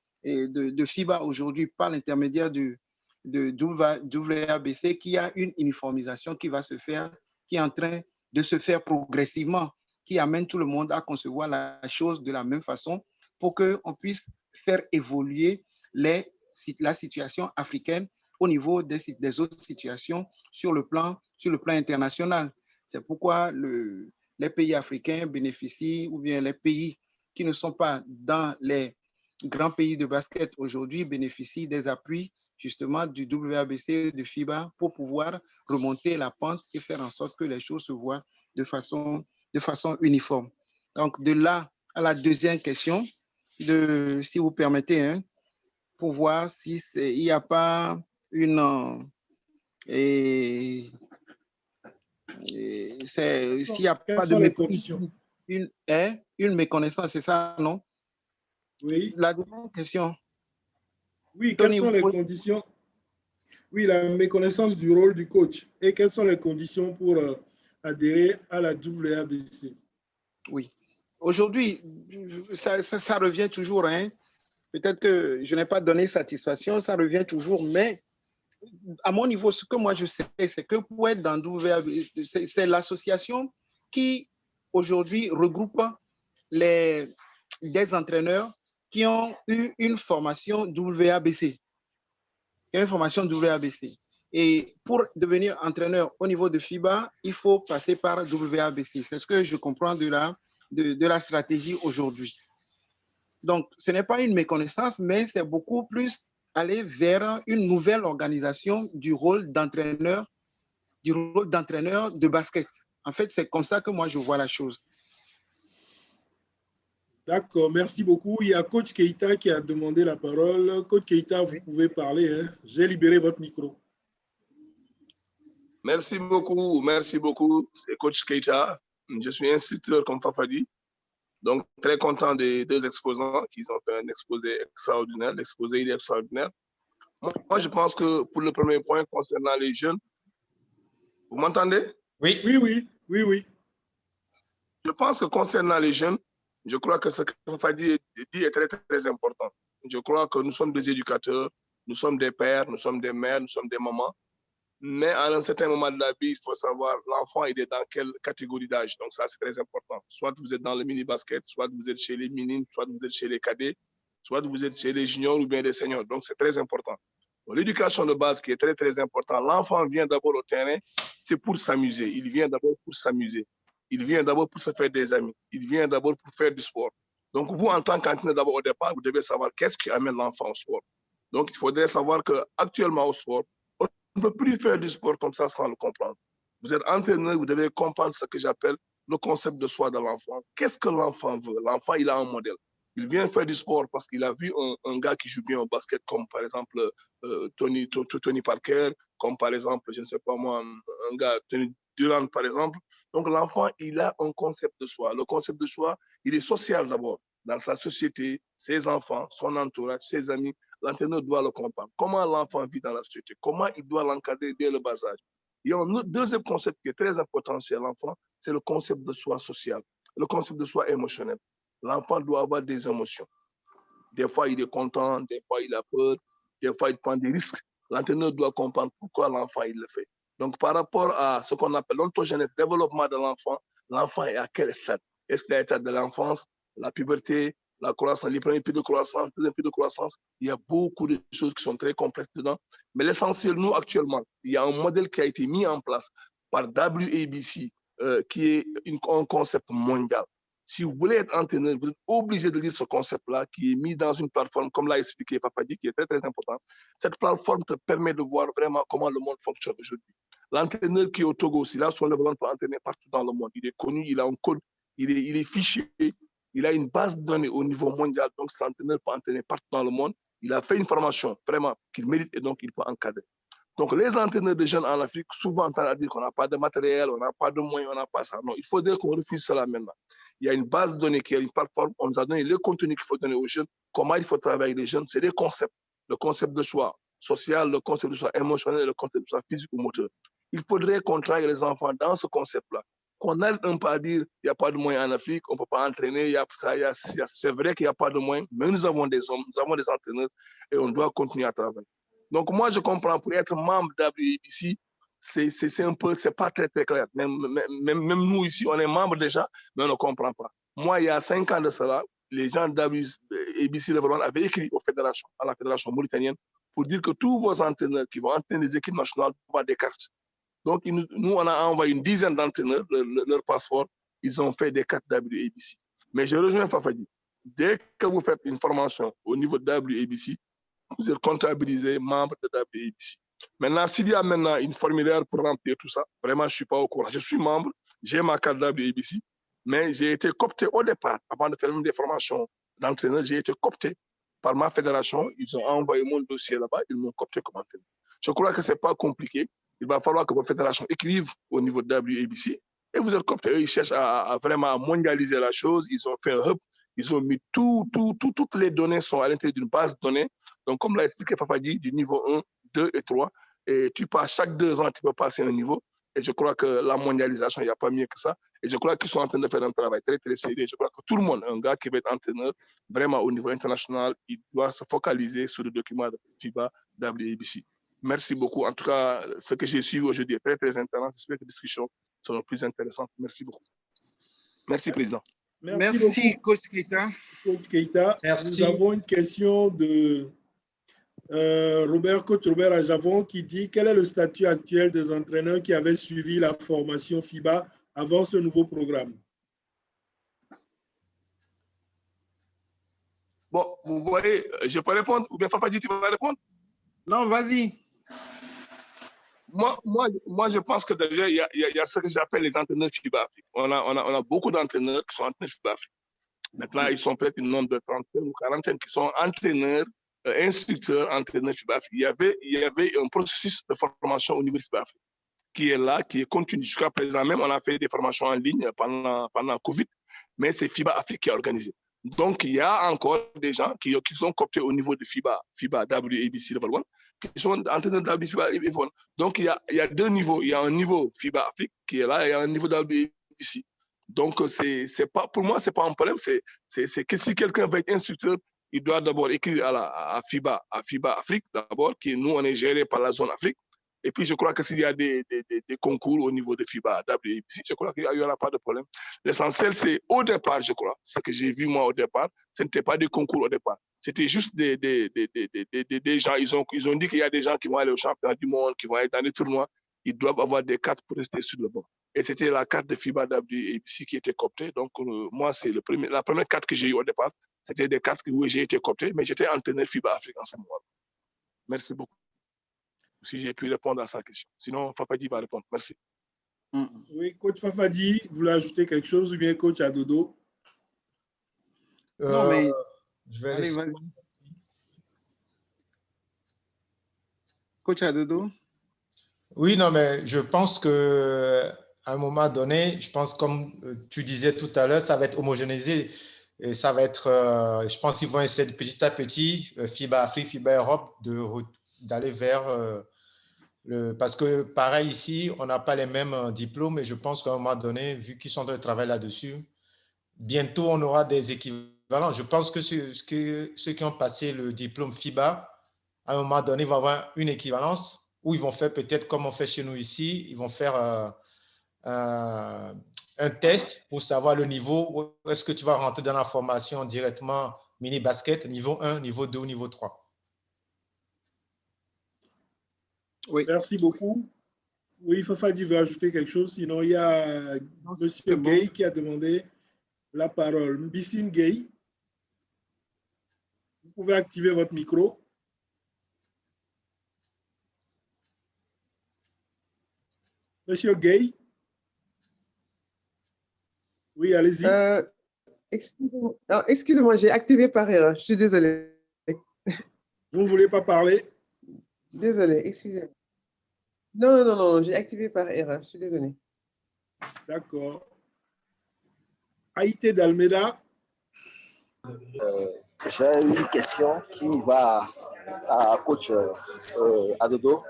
FIBA aujourd'hui par l'intermédiaire de WABC qu'il y a une uniformisation qui va se faire, qui est en train de se faire progressivement, qui amène tout le monde à concevoir la chose de la même façon pour qu'on puisse faire évoluer la situation africaine au niveau des autres situations sur le plan international. C'est pourquoi les pays africains bénéficient, ou bien les pays qui ne sont pas dans les grands pays de basket aujourd'hui bénéficient des appuis justement du WABC, de FIBA, pour pouvoir remonter la pente et faire en sorte que les choses se voient de façon uniforme. Donc, de là à la deuxième question, si vous permettez, hein, pour voir s'il n'y a pas s'il n'y a pas de conditions? Une méconnaissance, c'est ça, non? Oui. La deuxième question. Oui, quelles sont les conditions? Oui, la méconnaissance du rôle du coach. Et quelles sont les conditions pour adhérer à la WABC? Oui. Aujourd'hui, ça revient toujours, hein. Peut-être que je n'ai pas donné satisfaction, ça revient toujours, mais à mon niveau, ce que moi je sais, c'est que pour être dans WABC, c'est l'association qui aujourd'hui regroupe des entraîneurs qui ont eu une formation WABC. Et pour devenir entraîneur au niveau de FIBA, il faut passer par WABC. C'est ce que je comprends de la stratégie aujourd'hui. Donc, ce n'est pas une méconnaissance, mais c'est beaucoup plus aller vers une nouvelle organisation du rôle d'entraîneur de basket. En fait, c'est comme ça que moi, je vois la chose. D'accord, merci beaucoup. Il y a Coach Keita qui a demandé la parole. Coach Keita, vous pouvez parler. Hein? J'ai libéré votre micro. Merci beaucoup. C'est Coach Keita. Je suis instructeur, comme Papa dit. Donc, très content des deux exposants qui ont fait un exposé extraordinaire. L'exposé, il est extraordinaire. Moi, je pense que pour le premier point concernant les jeunes, vous m'entendez? Oui. Je pense que concernant les jeunes, je crois que ce que Papa dit est très, très important. Je crois que nous sommes des éducateurs, nous sommes des pères, nous sommes des mères, nous sommes des mamans. Mais à un certain moment de la vie, il faut savoir l'enfant, il est dans quelle catégorie d'âge. Donc ça, c'est très important. Soit vous êtes dans le mini-basket, soit vous êtes chez les minimes, soit vous êtes chez les cadets, soit vous êtes chez les juniors ou bien les seniors. Donc c'est très important. L'éducation de base qui est très, très important. L'enfant vient d'abord au terrain, c'est pour s'amuser. Il vient d'abord pour s'amuser. Il vient d'abord pour se faire des amis. Il vient d'abord pour faire du sport. Donc vous, en tant qu'entraîneur, d'abord au départ, vous devez savoir qu'est-ce qui amène l'enfant au sport. Donc il faudrait savoir qu'actuellement au sport, on ne peut plus faire du sport comme ça sans le comprendre. Vous êtes entraîneur, vous devez comprendre ce que j'appelle le concept de soi de l'enfant. Qu'est-ce que l'enfant veut? L'enfant, il a un modèle. Il vient faire du sport parce qu'il a vu un gars qui joue bien au basket, comme par exemple Tony Parker, comme par exemple, je ne sais pas moi, un gars, Tony Durant par exemple. Donc l'enfant, il a un concept de soi. Le concept de soi, il est social d'abord. Dans sa société, ses enfants, son entourage, ses amis, l'entraîneur doit le comprendre. Comment l'enfant vit dans la société? Comment il doit l'encadrer dès le bas âge? Il y a un deuxième concept qui est très important chez l'enfant, c'est le concept de soi social, le concept de soi émotionnel. L'enfant doit avoir des émotions. Des fois, il est content, des fois, il a peur, des fois il prend des risques. L'entraîneur doit comprendre pourquoi l'enfant il le fait. Donc, par rapport à ce qu'on appelle l'ontogénèse, le développement de l'enfant est à quel stade? Est-ce qu'il est à l'état de l'enfance, la puberté, la croissance, les premiers pieds de croissance, les deuxièmes pieds de croissance? Il y a beaucoup de choses qui sont très complexes dedans. Mais l'essentiel, nous, actuellement, il y a un modèle qui a été mis en place par WABC, qui est un concept mondial. Si vous voulez être entraîneur, vous êtes obligé de lire ce concept-là qui est mis dans une plateforme, comme l'a expliqué Papadi, qui est très, très important. Cette plateforme te permet de voir vraiment comment le monde fonctionne aujourd'hui. L'entraîneur qui est au Togo, si là, son level peut entraîner partout dans le monde. Il est connu, il a un code, il est fiché, il a une base de données au niveau mondial. Donc, cet entraîneur peut entraîner partout dans le monde. Il a fait une formation vraiment qu'il mérite et donc il peut encadrer. Donc, les entraîneurs de jeunes en Afrique, souvent entendent dire qu'on n'a pas de matériel, on n'a pas de moyens, on n'a pas ça. Non, il faudrait qu'on refuse cela maintenant. Il y a une base de données qui est une plateforme. On nous a donné le contenu qu'il faut donner aux jeunes, comment il faut travailler avec les jeunes. C'est des concepts. Le concept de choix social, le concept de choix émotionnel, le concept de choix physique ou moteur. Il faudrait qu'on travaille les enfants dans ce concept-là. Qu'on arrête un peu à dire il n'y a pas de moyens en Afrique, on ne peut pas entraîner, c'est vrai qu'il n'y a pas de moyens, mais nous avons des hommes, nous avons des entraîneurs et on doit continuer à travailler. Donc, moi, je comprends, pour être membre d'WABC, c'est un peu, c'est pas très, très clair. Même nous ici, on est membre déjà, mais on ne comprend pas. Moi, il y a 5 ans de cela, les gens d'ABC avaient écrit à la fédération mauritanienne pour dire que tous vos entraîneurs qui vont entraîner les équipes nationales vont avoir des cartes. Donc, nous, on a envoyé une dizaine d'entraîneurs, leur passeport, ils ont fait des cartes WABC. Mais je rejoins Fafadi. Dès que vous faites une formation au niveau de WABC, vous êtes comptabilisé membre de WABC. Maintenant, s'il y a maintenant une formulaire pour remplir tout ça, vraiment, je ne suis pas au courant. Je suis membre, j'ai ma carte WABC, mais j'ai été coopté au départ, avant de faire des formations d'entraîneur, j'ai été coopté par ma fédération. Ils ont envoyé mon dossier là-bas, ils m'ont coopté comme entraîneur. Je crois que ce n'est pas compliqué. Il va falloir que vos fédérations écrivent au niveau de WABC et vous êtes coopté. Eux, ils cherchent à vraiment mondialiser la chose. Ils ont fait un hub. Ils ont mis toutes les données sont à l'intérieur d'une base de données. Donc, comme l'a expliqué Fafadi, du niveau 1, 2 et 3. Et tu passes chaque 2 ans, tu peux passer un niveau. Et je crois que la mondialisation, il n'y a pas mieux que ça. Et je crois qu'ils sont en train de faire un travail très, très sérieux. Je crois que tout le monde, un gars qui veut être entraîneur, vraiment au niveau international, il doit se focaliser sur le document de FIBA WABC. Merci beaucoup. En tout cas, ce que j'ai suivi aujourd'hui est très, très intéressant. J'espère que les discussions seront plus intéressantes. Merci beaucoup. Merci, Président. Merci Coach Keita. Coach Keita. Merci. Nous avons une question de Coach Robert Ajavon qui dit quel est le statut actuel des entraîneurs qui avaient suivi la formation FIBA avant ce nouveau programme? Bon, vous voyez, je peux répondre ou bien Fafadi, tu vas répondre? Non, vas-y. Moi, je pense que déjà, il y a ce que j'appelle les entraîneurs FIBA Afrique. On a beaucoup d'entraîneurs qui sont entraîneurs FIBA Afrique. Maintenant, ils sont peut-être une nombre de 30 ou 40 qui sont entraîneurs, instructeurs, entraîneurs FIBA Afrique. Il y avait un processus de formation au niveau de FIBA Afrique qui est là, qui est continu. Jusqu'à présent même, on a fait des formations en ligne pendant Covid, mais c'est FIBA Afrique qui a organisé. Donc, il y a encore des gens qui sont cooptés au niveau de FIBA WABC Level 1, qui sont entraîneurs de FIBA Level 1. Donc, il y a 2 niveaux. Il y a un niveau FIBA Afrique qui est là et il y a un niveau WABC. Donc, pour moi, ce n'est pas un problème. C'est que si quelqu'un veut être instructeur, il doit d'abord écrire à FIBA Afrique, d'abord, qui nous, on est géré par la zone Afrique. Et puis, je crois que s'il y a des concours au niveau de FIBA, WABC, je crois qu'il n'y aura pas de problème. L'essentiel, c'est au départ, je crois, ce que j'ai vu moi au départ, ce n'était pas des concours au départ. C'était juste des gens, ils ont dit qu'il y a des gens qui vont aller au championnat du monde, qui vont aller dans les tournois, ils doivent avoir des cartes pour rester sur le banc. Et c'était la carte de FIBA WABC qui était cooptée. Donc, moi, c'est la première carte que j'ai eue au départ. C'était des cartes où j'ai été coopté, mais j'étais entraîneur FIBA Afrique en ce moment. Merci beaucoup. Si j'ai pu répondre à sa question. Sinon, Fafadi va répondre. Merci. Oui, coach Fafadi, vous voulez ajouter quelque chose ou bien coach Adodo? Non, mais je vais allez, vas-y. Coach Adodo? Oui, non, mais je pense qu'à un moment donné, je pense, comme tu disais tout à l'heure, ça va être homogénéisé. Et ça va être, je pense qu'ils vont essayer de petit à petit, FIBA Afrique, FIBA Europe, d'aller vers parce que pareil ici, on n'a pas les mêmes diplômes et je pense qu'à un moment donné, vu qu'ils sont en train de travailler là-dessus, bientôt on aura des équivalents. Je pense que ceux qui ont passé le diplôme FIBA à un moment donné, il va y avoir une équivalence où ils vont faire peut-être comme on fait chez nous ici, ils vont faire un test pour savoir le niveau, où est-ce que tu vas rentrer dans la formation directement mini basket, niveau 1, niveau 2 ou niveau 3. Oui. Merci beaucoup. Oui, Fafadi veut ajouter quelque chose. Sinon, il y a M. Gay qui a demandé la parole. Mbissine Gay, vous pouvez activer votre micro. Monsieur Gay. Oui, allez-y. Excusez-moi, j'ai activé par erreur. Je suis désolé. Vous ne voulez pas parler? Désolé, excusez-moi. Non, j'ai activé par erreur. Je suis désolé. D'accord. Haïté d'Almeida. J'ai une question qui va à coach Adodo.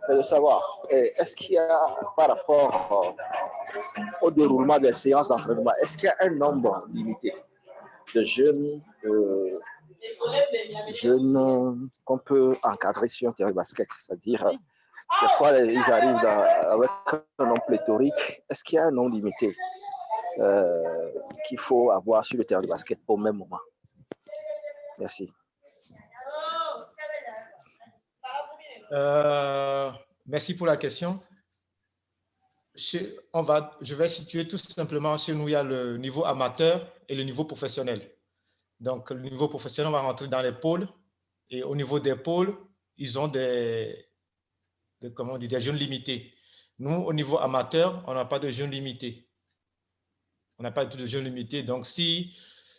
C'est de savoir, est-ce qu'il y a, par rapport au déroulement des séances d'entraînement, est-ce qu'il y a un nombre limité de jeunes qu'on peut encadrer sur un terrain de basket? C'est-à-dire, des fois, ils arrivent avec un nombre pléthorique. Est-ce qu'il y a un nombre limité qu'il faut avoir sur le terrain de basket au même moment? Merci. Merci pour la question. Je vais situer tout simplement chez nous, il y a le niveau amateur et le niveau professionnel. Donc, le niveau professionnel, on va rentrer dans les pôles. Et au niveau des pôles, ils ont des jeunes limités. Nous, au niveau amateur, on n'a pas de jeunes limités. On n'a pas de jeunes limités. Donc, si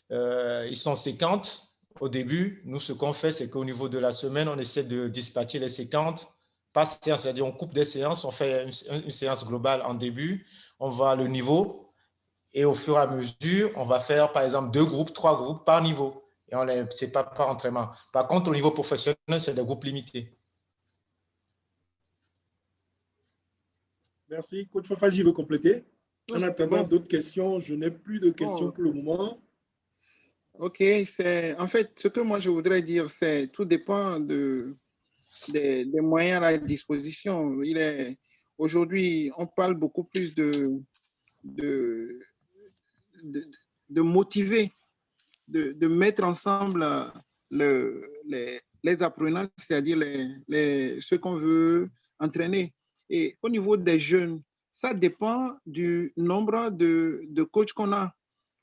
ils sont 50 au début, nous, ce qu'on fait, c'est qu'au niveau de la semaine, on essaie de dispatcher les 50 par séance. C'est-à-dire, on coupe des séances, on fait une séance globale en début, on va le niveau, et au fur et à mesure, on va faire, par exemple, 2 groupes, 3 groupes par niveau. Et ce n'est pas par entraînement. Par contre, au niveau professionnel, c'est des groupes limités. Merci. Coach Fafaji veut compléter. En attendant d'autres questions, je n'ai plus de questions pour le moment. Ok, en fait, ce que moi je voudrais dire, c'est tout dépend des moyens à la disposition. Aujourd'hui, on parle beaucoup plus de motiver, de mettre ensemble les apprenants, c'est-à-dire ceux qu'on veut entraîner. Et au niveau des jeunes, ça dépend du nombre de coachs qu'on a,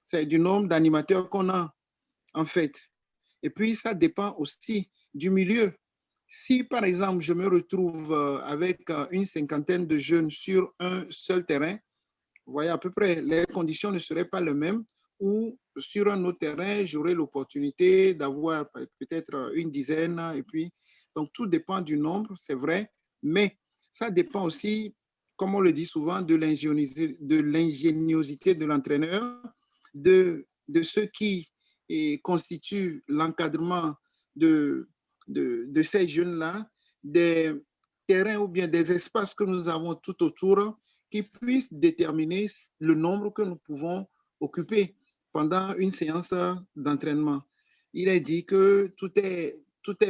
c'est du nombre d'animateurs qu'on a, en fait. Et puis, ça dépend aussi du milieu. Si, par exemple, je me retrouve avec une cinquantaine de jeunes sur un seul terrain, vous voyez à peu près, les conditions ne seraient pas les mêmes, ou sur un autre terrain, j'aurai l'opportunité d'avoir peut-être une dizaine. Et puis, donc, tout dépend du nombre, c'est vrai, mais ça dépend aussi, comme on le dit souvent, de l'ingéniosité de l'entraîneur, de ceux qui constituent l'encadrement de ces jeunes-là, des terrains ou bien des espaces que nous avons tout autour qui puissent déterminer le nombre que nous pouvons occuper pendant une séance d'entraînement. Il est dit que tout est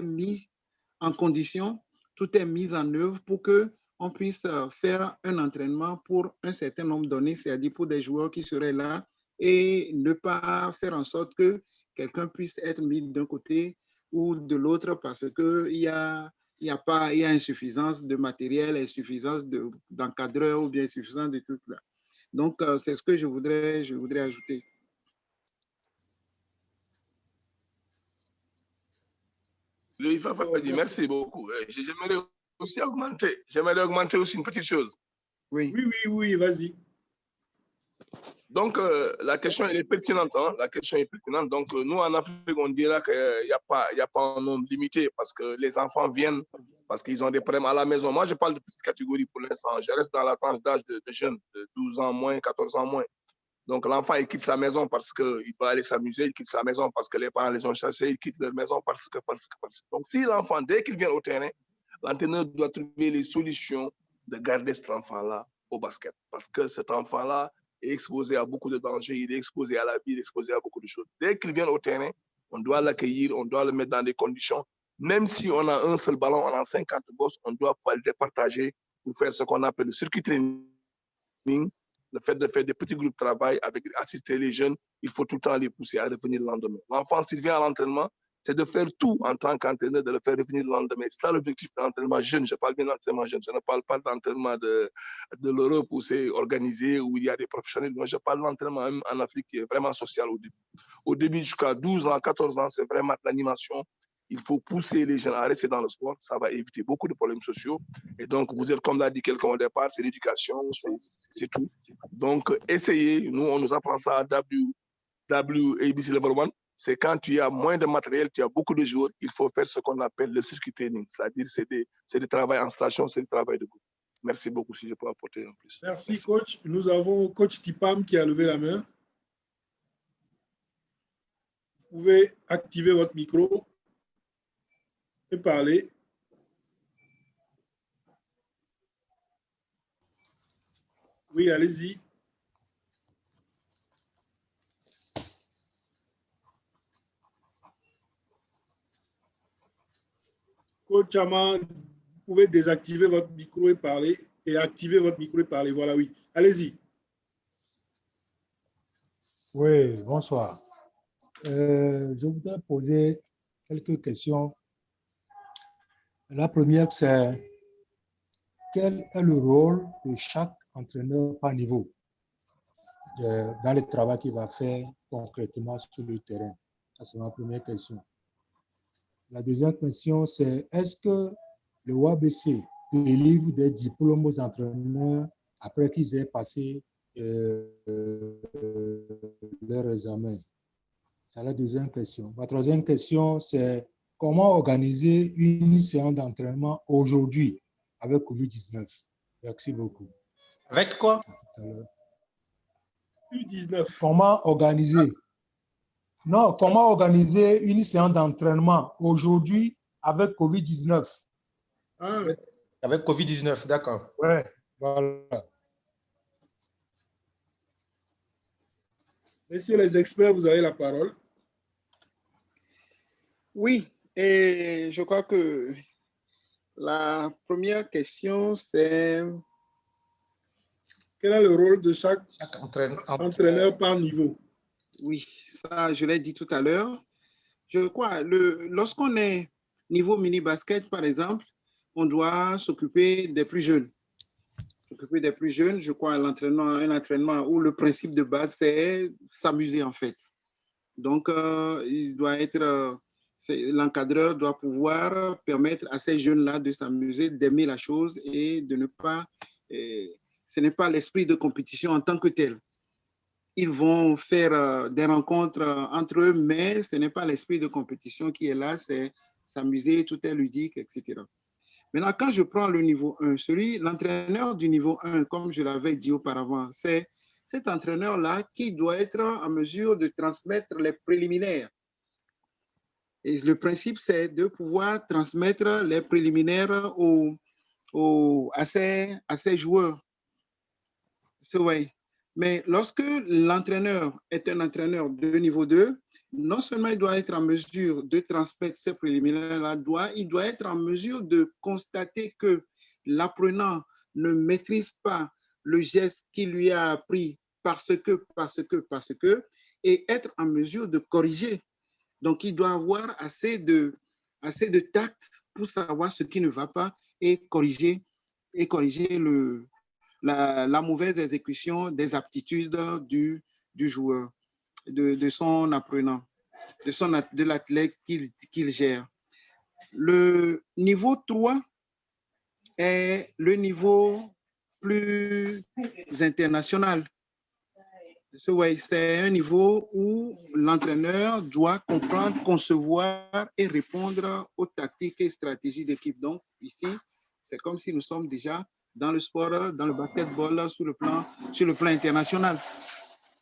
mis en condition, tout est mis en œuvre pour qu'on puisse faire un entraînement pour un certain nombre donné, c'est-à-dire pour des joueurs qui seraient là, et ne pas faire en sorte que quelqu'un puisse être mis d'un côté ou de l'autre parce qu'il y a insuffisance de matériel, insuffisance d'encadreurs ou bien insuffisance de tout là. Donc, c'est ce que je voudrais ajouter. Merci beaucoup. J'aimerais augmenter aussi une petite chose. Oui, vas-y. Donc, la question elle est pertinente. Hein? La question est pertinente. Donc, nous, en Afrique, on dira qu'il n'y a pas un nombre limité parce que les enfants viennent parce qu'ils ont des problèmes à la maison. Moi, je parle de petite catégorie pour l'instant. Je reste dans la tranche d'âge de jeunes, de 12 ans moins, 14 ans moins. Donc, l'enfant, il quitte sa maison parce qu'il va aller s'amuser, il quitte sa maison parce que les parents les ont chassés, il quitte leur maison parce que. Donc, si l'enfant, dès qu'il vient au terrain, l'entraîneur doit trouver les solutions de garder cet enfant-là au basket. Parce que cet enfant-là est exposé à beaucoup de dangers, il est exposé à la vie, il est exposé à beaucoup de choses. Dès qu'il vient au terrain, on doit l'accueillir, on doit le mettre dans des conditions Même si on a un seul ballon, on a 50 gosses, on doit pouvoir les partager pour faire ce qu'on appelle le circuit training, le fait de faire des petits groupes de travail, avec assister les jeunes, il faut tout le temps les pousser à revenir le lendemain. L'enfant, s'il vient à l'entraînement, c'est de faire tout en tant qu'entraîneur, de le faire revenir le lendemain. C'est ça l'objectif de l'entraînement jeune. Je parle bien d'entraînement jeune. Je ne parle pas d'entraînement de l'Europe où c'est organisé, où il y a des professionnels. Moi, je parle de l'entraînement même en Afrique qui est vraiment social au début. Au début, jusqu'à 12 ans, 14 ans, c'est vraiment de l'animation. Il faut pousser les jeunes à rester dans le sport. Ça va éviter beaucoup de problèmes sociaux. Et donc, vous êtes, comme l'a dit quelqu'un au départ, c'est l'éducation, c'est tout. Donc, essayez. Nous, on nous apprend ça à WABC Level 1. C'est quand tu as moins de matériel, tu as beaucoup de jours, il faut faire ce qu'on appelle le circuit training. C'est-à-dire, c'est du travail en station, c'est du travail de groupe. Merci beaucoup, si je peux apporter un plus. Merci, coach. Nous avons coach Tipam qui a levé la main. Vous pouvez activer votre micro et parler. Oui, allez-y. Coach Chama, vous pouvez désactiver votre micro et parler, et activer votre micro et parler. Voilà, oui. Allez-y. Oui, bonsoir. Je voudrais poser quelques questions. La première, c'est quel est le rôle de chaque entraîneur par niveau dans le travail qu'il va faire concrètement sur le terrain? Ça, c'est ma première question. La deuxième question, c'est est-ce que le WABC délivre des diplômes aux entraîneurs après qu'ils aient passé leur examen? C'est la deuxième question. Ma troisième question, c'est comment organiser une séance d'entraînement aujourd'hui avec COVID-19? Merci beaucoup. Avec quoi? U19. Comment organiser? Non, comment organiser une séance d'entraînement aujourd'hui avec COVID-19? Ah, Avec COVID-19, d'accord. Ouais, voilà. messieurs les experts, vous avez la parole. Oui, et je crois que la première question, c'est quel est le rôle de chaque entraîneur par niveau? Oui, ça, je l'ai dit tout à l'heure. Je crois, lorsqu'on est niveau mini-basket, par exemple, on doit s'occuper des plus jeunes. S'occuper des plus jeunes, je crois, un entraînement où le principe de base, c'est s'amuser, en fait. Donc, il doit être, l'encadreur doit pouvoir permettre à ces jeunes-là de s'amuser, d'aimer la chose et de ne pas, ce n'est pas l'esprit de compétition en tant que tel. Ils vont faire des rencontres entre eux, mais ce n'est pas l'esprit de compétition qui est là, c'est s'amuser, tout est ludique, etc. Maintenant, quand je prends le niveau 1, l'entraîneur du niveau 1, comme je l'avais dit auparavant, c'est cet entraîneur-là qui doit être en mesure de transmettre les préliminaires. Et le principe, c'est de pouvoir transmettre les préliminaires à ces joueurs. Mais lorsque l'entraîneur est un entraîneur de niveau 2, non seulement il doit être en mesure de transmettre ces préliminaires-là, il doit être en mesure de constater que l'apprenant ne maîtrise pas le geste qu'il lui a appris parce que, et être en mesure de corriger. Donc, il doit avoir assez de tact pour savoir ce qui ne va pas et corriger la mauvaise exécution des aptitudes du joueur, de son apprenant, de l'athlète qu'il gère. Le niveau 3 est le niveau plus international. C'est un niveau où l'entraîneur doit comprendre, concevoir et répondre aux tactiques et stratégies d'équipe. Donc, ici, c'est comme si nous sommes déjà dans le sport, dans le basketball, sur le plan international.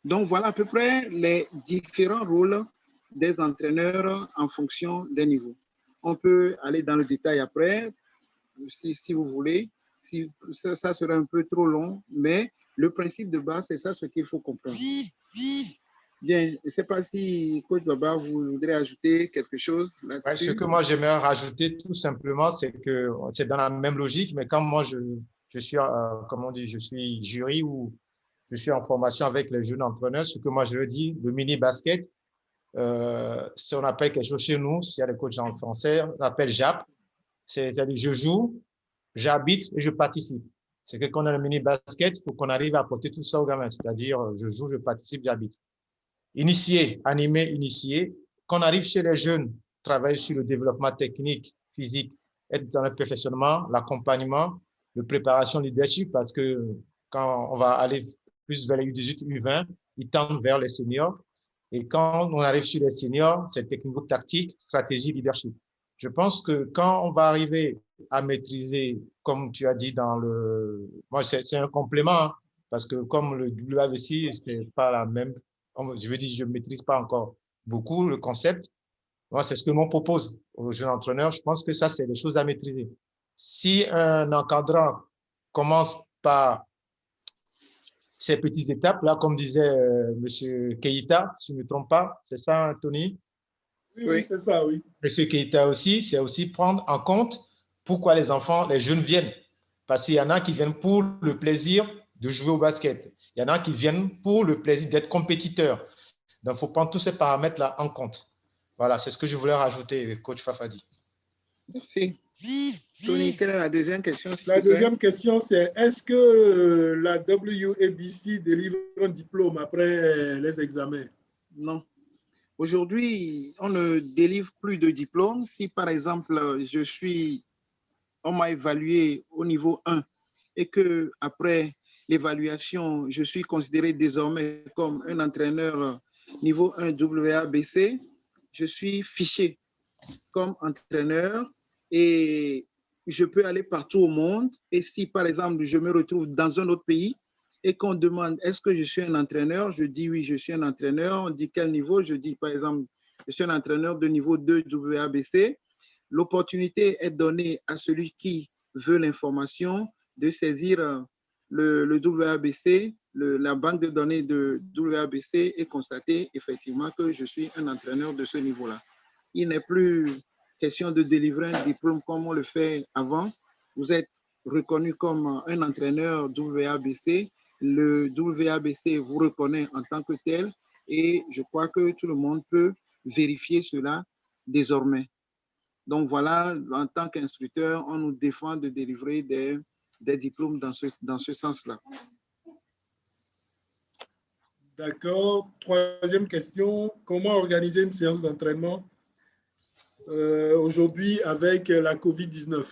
Donc, voilà à peu près les différents rôles des entraîneurs en fonction des niveaux. On peut aller dans le détail après, si vous voulez. Ça serait un peu trop long, mais le principe de base, c'est ça ce qu'il faut comprendre. Bien, je ne sais pas si Coach Baba, vous voudrez ajouter quelque chose Ouais, là-dessus. ce que moi j'aimerais rajouter tout simplement, c'est que c'est dans la même logique, mais quand moi je suis, comment on dit, je suis jury ou je suis en formation avec les jeunes entrepreneurs, ce que moi je leur dis, le mini basket, si on appelle quelque chose chez nous, s'il y a des coachs en français, on appelle JAP, c'est-à-dire je joue, j'habite et je participe. C'est que quand on a le mini basket, il faut qu'on arrive à apporter tout ça aux gamins, c'est-à-dire je joue, je participe, j'habite. Initié, animé, initié. Quand on arrive chez les jeunes, travailler sur le développement technique, physique, être dans le perfectionnement, l'accompagnement, la préparation leadership, parce que quand on va aller plus vers les U18, U20, ils tendent vers les seniors. Et quand on arrive sur les seniors, c'est technico-tactique, stratégie, leadership. Je pense que quand on va arriver à maîtriser, comme tu as dit dans le... Moi, c'est un complément, hein, parce que comme le WAVC, c'est pas la même... Je veux dire, je ne maîtrise pas encore beaucoup le concept. Moi, c'est ce que l'on propose aux jeunes entraîneurs. Je pense que ça, c'est des choses à maîtriser. Si un encadrant commence par ces petites étapes-là, comme disait M. Keïta, si je ne me trompe pas, c'est ça, Tony? Oui, c'est ça, oui. M. Keïta aussi, c'est aussi prendre en compte pourquoi les enfants, les jeunes viennent. Parce qu'il y en a qui viennent pour le plaisir de jouer au basket. Il y en a qui viennent pour le plaisir d'être compétiteurs. Donc, il faut prendre tous ces paramètres-là en compte. Voilà, c'est ce que je voulais rajouter, coach Fafadi. Merci. Tony, quelle est la deuxième question? La deuxième question, c'est est-ce que la WABC délivre un diplôme après les examens? Non. Aujourd'hui, on ne délivre plus de diplôme. Si, par exemple, on m'a évalué au niveau 1 et que après l'évaluation, je suis considéré désormais comme un entraîneur niveau 1 WABC, je suis fiché comme entraîneur et je peux aller partout au monde. Et si, par exemple, je me retrouve dans un autre pays et qu'on demande est-ce que je suis un entraîneur, je dis oui, je suis un entraîneur. On dit quel niveau? Je dis, par exemple, je suis un entraîneur de niveau 2 WABC. L'opportunité est donnée à celui qui veut l'information de saisir le WABC, la banque de données de WABC et constater effectivement que je suis un entraîneur de ce niveau-là. Il n'est plus question de délivrer un diplôme comme on le fait avant. Vous êtes reconnu comme un entraîneur WABC. Le WABC vous reconnaît en tant que tel et je crois que tout le monde peut vérifier cela désormais. Donc voilà, en tant qu'instructeur, on nous défend de délivrer des diplômes dans ce sens-là. D'accord. Troisième question, comment organiser une séance d'entraînement aujourd'hui avec la COVID-19?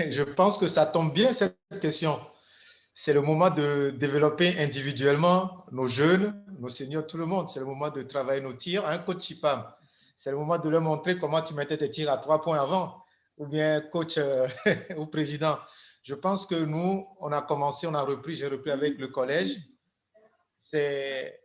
Je pense que ça tombe bien, cette question. C'est le moment de développer individuellement nos jeunes, nos seniors, tout le monde. C'est le moment de travailler nos tirs. Un coach Chipam, c'est le moment de leur montrer comment tu mettais tes tirs à 3 points avant. Ou bien coach ou président. Je pense que nous, on a commencé, on a repris, j'ai repris avec le collège. C'est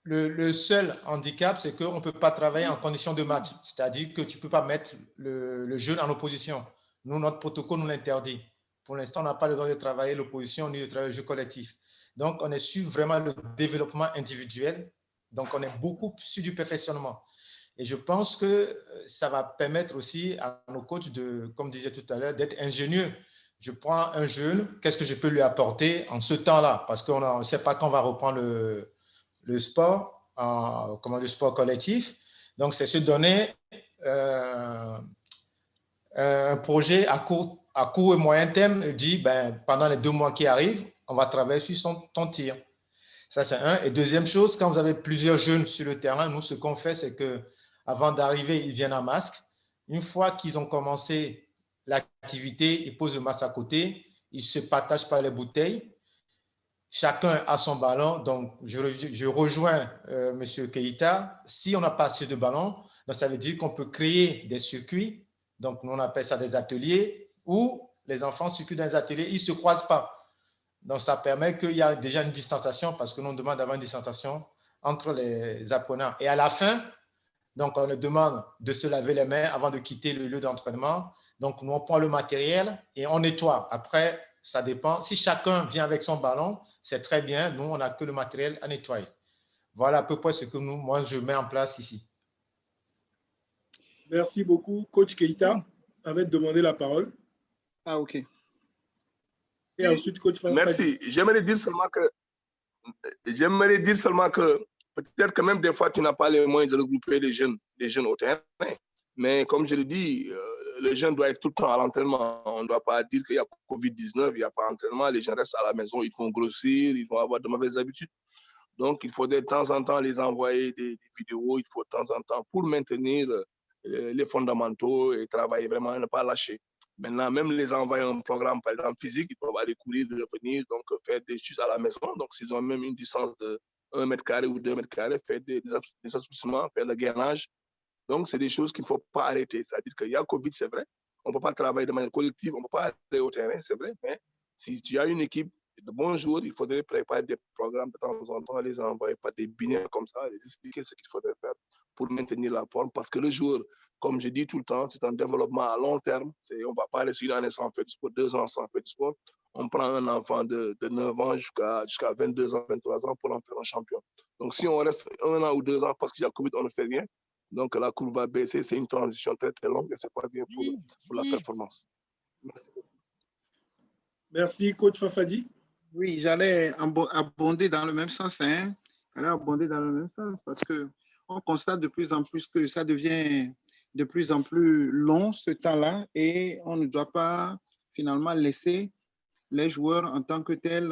le seul handicap, c'est qu'on ne peut pas travailler en condition de match. C'est-à-dire que tu ne peux pas mettre le jeune en opposition. Nous, notre protocole nous l'interdit. Pour l'instant, on n'a pas le droit de travailler l'opposition ni de travailler le jeu collectif. Donc, on est sur vraiment le développement individuel. Donc, on est beaucoup sur du perfectionnement. Et je pense que ça va permettre aussi à nos coachs, comme disait tout à l'heure, d'être ingénieux. Je prends un jeune, qu'est-ce que je peux lui apporter en ce temps-là? Parce qu'on ne sait pas quand on va reprendre le sport, le sport collectif. Donc, c'est se donner un projet à court et moyen terme, dit pendant les 2 mois qui arrivent, on va travailler sur ton tir. Ça, c'est un. Et deuxième chose, quand vous avez plusieurs jeunes sur le terrain, nous, ce qu'on fait, c'est qu'avant d'arriver, ils viennent en masque. Une fois qu'ils ont commencé l'activité, ils posent le masque à côté, ils se partagent par les bouteilles. Chacun a son ballon. Donc, je rejoins M. Keïta. Si on n'a pas assez de ballons, donc ça veut dire qu'on peut créer des circuits. Donc, nous, on appelle ça des ateliers où les enfants circulent dans les ateliers, ils ne se croisent pas. Donc, ça permet qu'il y a déjà une distanciation parce que nous, on demande d'avoir une distanciation entre les apprenants. Et à la fin, donc, on leur demande de se laver les mains avant de quitter le lieu d'entraînement. Donc, nous, on prend le matériel et on nettoie. Après, ça dépend. Si chacun vient avec son ballon, c'est très bien. Nous, on n'a que le matériel à nettoyer. Voilà à peu près ce que moi, je mets en place ici. Merci beaucoup. Coach Keita avait demandé la parole. Ah, OK. Et ensuite, Coach Fafadi. Merci. J'aimerais dire seulement que peut-être que même des fois, tu n'as pas les moyens de regrouper les jeunes au terrain. Mais comme je l'ai dit, les jeunes doivent être tout le temps à l'entraînement. On ne doit pas dire qu'il y a Covid-19, il n'y a pas d'entraînement. Les gens restent à la maison, ils vont grossir, ils vont avoir de mauvaises habitudes. Donc, il faudrait de temps en temps les envoyer des vidéos, il faut de temps en temps pour maintenir les fondamentaux et travailler vraiment, ne pas lâcher. Maintenant, même les envoyer un programme, par exemple, physique, ils peuvent aller courir, revenir, donc faire des choses à la maison. Donc, s'ils ont même une distance de 1 mètre carré ou 2 mètres carrés, faire des assouplissements, faire le gainage. Donc, c'est des choses qu'il ne faut pas arrêter. C'est-à-dire qu'il y a Covid, c'est vrai. On ne peut pas travailler de manière collective, on ne peut pas aller au terrain, c'est vrai. Mais si tu as une équipe de bons jours, il faudrait préparer des programmes de temps en temps, les envoyer par des binaires comme ça, les expliquer ce qu'il faudrait faire pour maintenir la forme. Parce que le jour, comme je dis tout le temps, c'est un développement à long terme. On ne va pas rester une année sans faire du sport, 2 ans sans faire du sport. On prend un enfant de 9 ans jusqu'à 22 ans, 23 ans pour en faire un champion. Donc, si on reste 1 an ou 2 ans parce qu'il y a Covid, on ne fait rien. Donc, la courbe va baisser. C'est une transition très, très longue et ce n'est pas bien pour la performance. Merci, Coach Fafadi. Oui, j'allais abonder dans le même sens. Hein. J'allais abonder dans le même sens parce qu'on constate de plus en plus que ça devient de plus en plus long, ce temps-là, et on ne doit pas finalement laisser les joueurs en tant que tels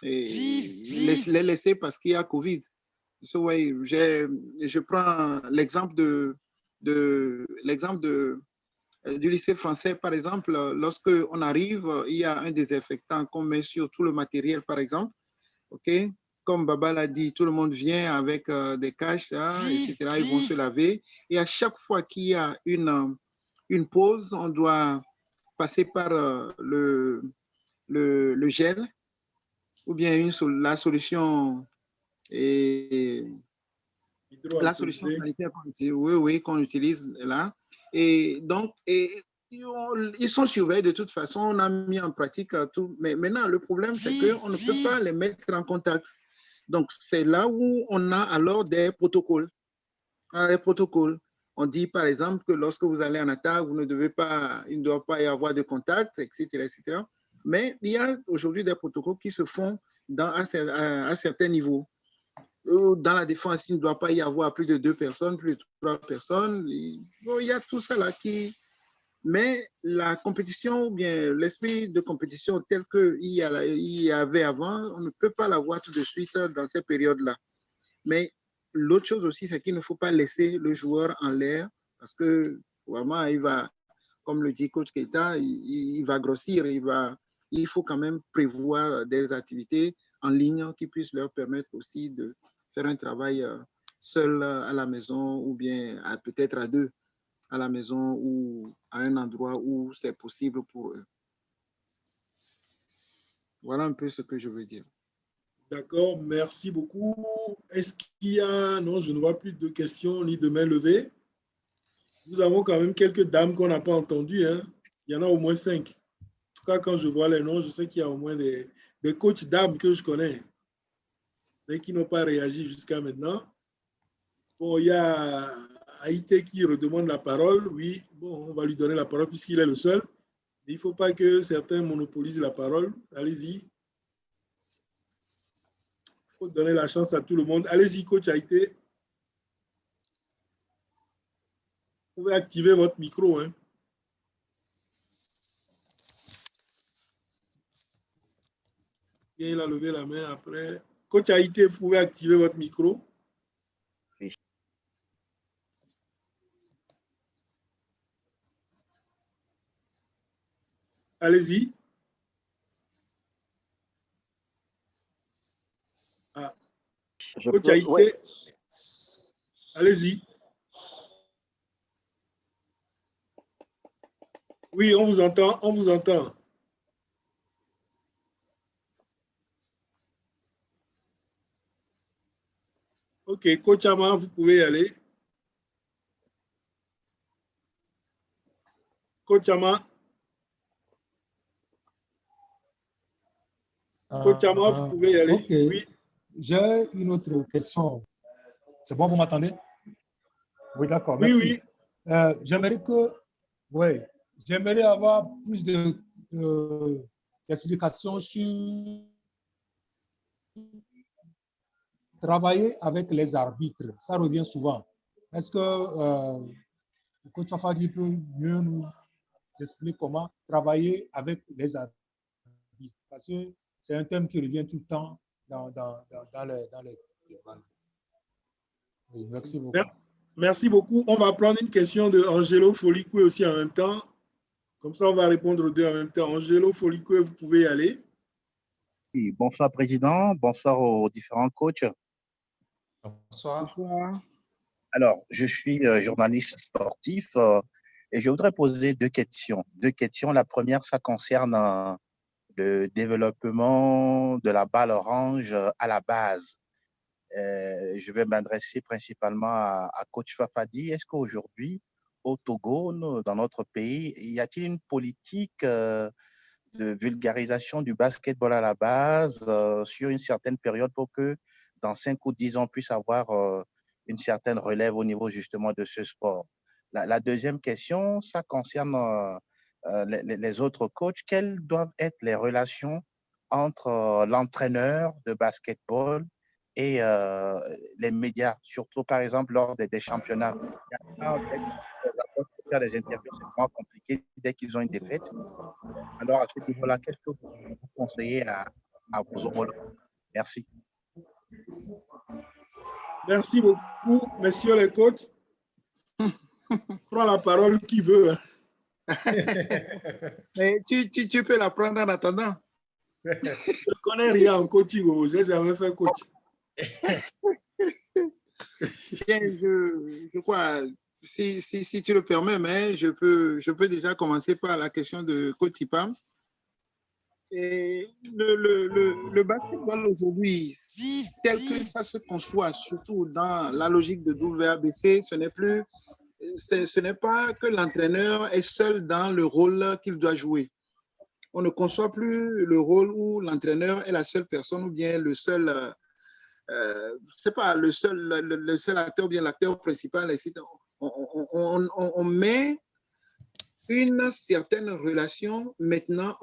les laisser parce qu'il y a Covid. So, ouais, je prends l'exemple du lycée français, par exemple. Lorsque on arrive, il y a un désinfectant qu'on met sur tout le matériel, par exemple. OK? Comme Baba l'a dit, tout le monde vient avec des caches, etc. Ils vont se laver. Et à chaque fois qu'il y a une pause, on doit passer par le gel ou bien la solution sanitaire qu'on utilise là. Et donc, ils sont surveillés de toute façon. On a mis en pratique tout. Mais maintenant, le problème, c'est qu'on ne peut pas les mettre en contact. Donc, c'est là où on a alors des protocoles. On dit, par exemple, que lorsque vous allez en attaque, il ne doit pas y avoir de contact, etc., etc. Mais il y a aujourd'hui des protocoles qui se font à certains niveaux. Dans la défense, il ne doit pas y avoir plus de 2 personnes, plus de 3 personnes. Il y a tout ça là qui... Mais la compétition, ou bien l'esprit de compétition tel qu'il y avait avant, on ne peut pas l'avoir tout de suite dans ces périodes-là. Mais l'autre chose aussi, c'est qu'il ne faut pas laisser le joueur en l'air parce que vraiment, il va, comme le dit coach Keita, il va grossir, il faut quand même prévoir des activités en ligne qui puissent leur permettre aussi de faire un travail seul à la maison ou bien peut-être à 2 à la maison ou à un endroit où c'est possible pour eux. Voilà un peu ce que je veux dire. D'accord, merci beaucoup. Est-ce qu'il y a... Non, je ne vois plus de questions ni de mains levées. Nous avons quand même quelques dames qu'on n'a pas entendues. Hein. Il y en a au moins 5. En tout cas, quand je vois les noms, je sais qu'il y a au moins des coachs dames que je connais, mais qui n'ont pas réagi jusqu'à maintenant. Bon, il y a Haïté qui redemande la parole. Oui, bon, on va lui donner la parole puisqu'il est le seul. Il ne faut pas que certains monopolisent la parole. Allez-y. Il faut donner la chance à tout le monde. Allez-y, coach Haïté. Vous pouvez activer votre micro. Hein. Bien, il a levé la main après. Coach Haïté, vous pouvez activer votre micro. Oui. Allez-y. Ah. Coach Haïté, ouais. Allez-y. Oui, on vous entend, on vous entend. OK, coach Ama, vous pouvez y aller. Coach Ama. Coach Amor, vous pouvez y aller. Ok. Oui. J'ai une autre question. C'est bon, vous m'entendez? Oui, d'accord. Oui, Merci. oui. J'aimerais avoir plus d'explications sur travailler avec les arbitres. Ça revient souvent. Est-ce que le coach Fafadi peut mieux nous expliquer comment travailler avec les arbitres? Parce que c'est un thème qui revient tout le temps dans les débats. Oui, merci beaucoup. Merci beaucoup. On va prendre une question de Angelo Folicoué aussi en même temps. Comme ça, on va répondre aux deux en même temps. Angelo Folicoué, vous pouvez y aller. Oui, bonsoir, Président. Bonsoir aux différents coachs. Bonsoir. Bonsoir. Alors, je suis journaliste sportif et je voudrais poser deux questions. La première, ça concerne le développement de la balle orange à la base. Je vais m'adresser principalement à coach Fafadi. Est-ce qu'aujourd'hui, au Togo, dans notre pays, y a-t-il une politique de vulgarisation du basketball à la base sur une certaine période pour que dans 5 ou 10 ans, on puisse avoir une certaine relève au niveau justement de ce sport? La deuxième question, ça concerne les autres coachs. Quelles doivent être les relations entre l'entraîneur de basketball et les médias, surtout par exemple lors des championnats? Dès que pour faire des interviews, c'est vraiment compliqué dès qu'ils ont une défaite. Alors, à ce niveau-là, qu'est-ce que vous conseillez à vos homologues? Merci. Merci beaucoup, messieurs les coachs. Prends la parole qui veut. Mais tu peux la prendre en attendant. Je ne connais rien en coaching, je n'ai jamais fait coach. Bien, je crois, si tu le permets, mais je peux déjà commencer par la question de coach Ipam. Et le basketball aujourd'hui, tel que ça se conçoit, surtout dans la logique de WABC, ce n'est pas que l'entraîneur est seul dans le rôle qu'il doit jouer. On ne conçoit plus le rôle où l'entraîneur est la seule personne ou bien le seul, c'est pas le seul acteur ou bien l'acteur principal. On met une certaine relation maintenant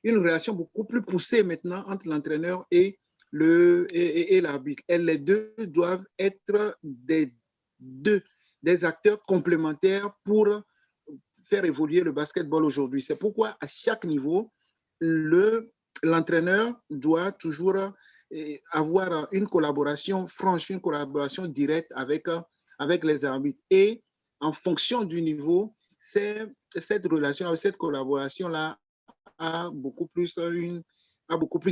une relation beaucoup plus poussée maintenant entre l'entraîneur et l'arbitre. Et les deux doivent être des acteurs complémentaires pour faire évoluer le basketball aujourd'hui. C'est pourquoi à chaque niveau, l'entraîneur doit toujours avoir une collaboration franche, une collaboration directe avec les arbitres. Et en fonction du niveau, cette relation, cette collaboration-là a beaucoup plus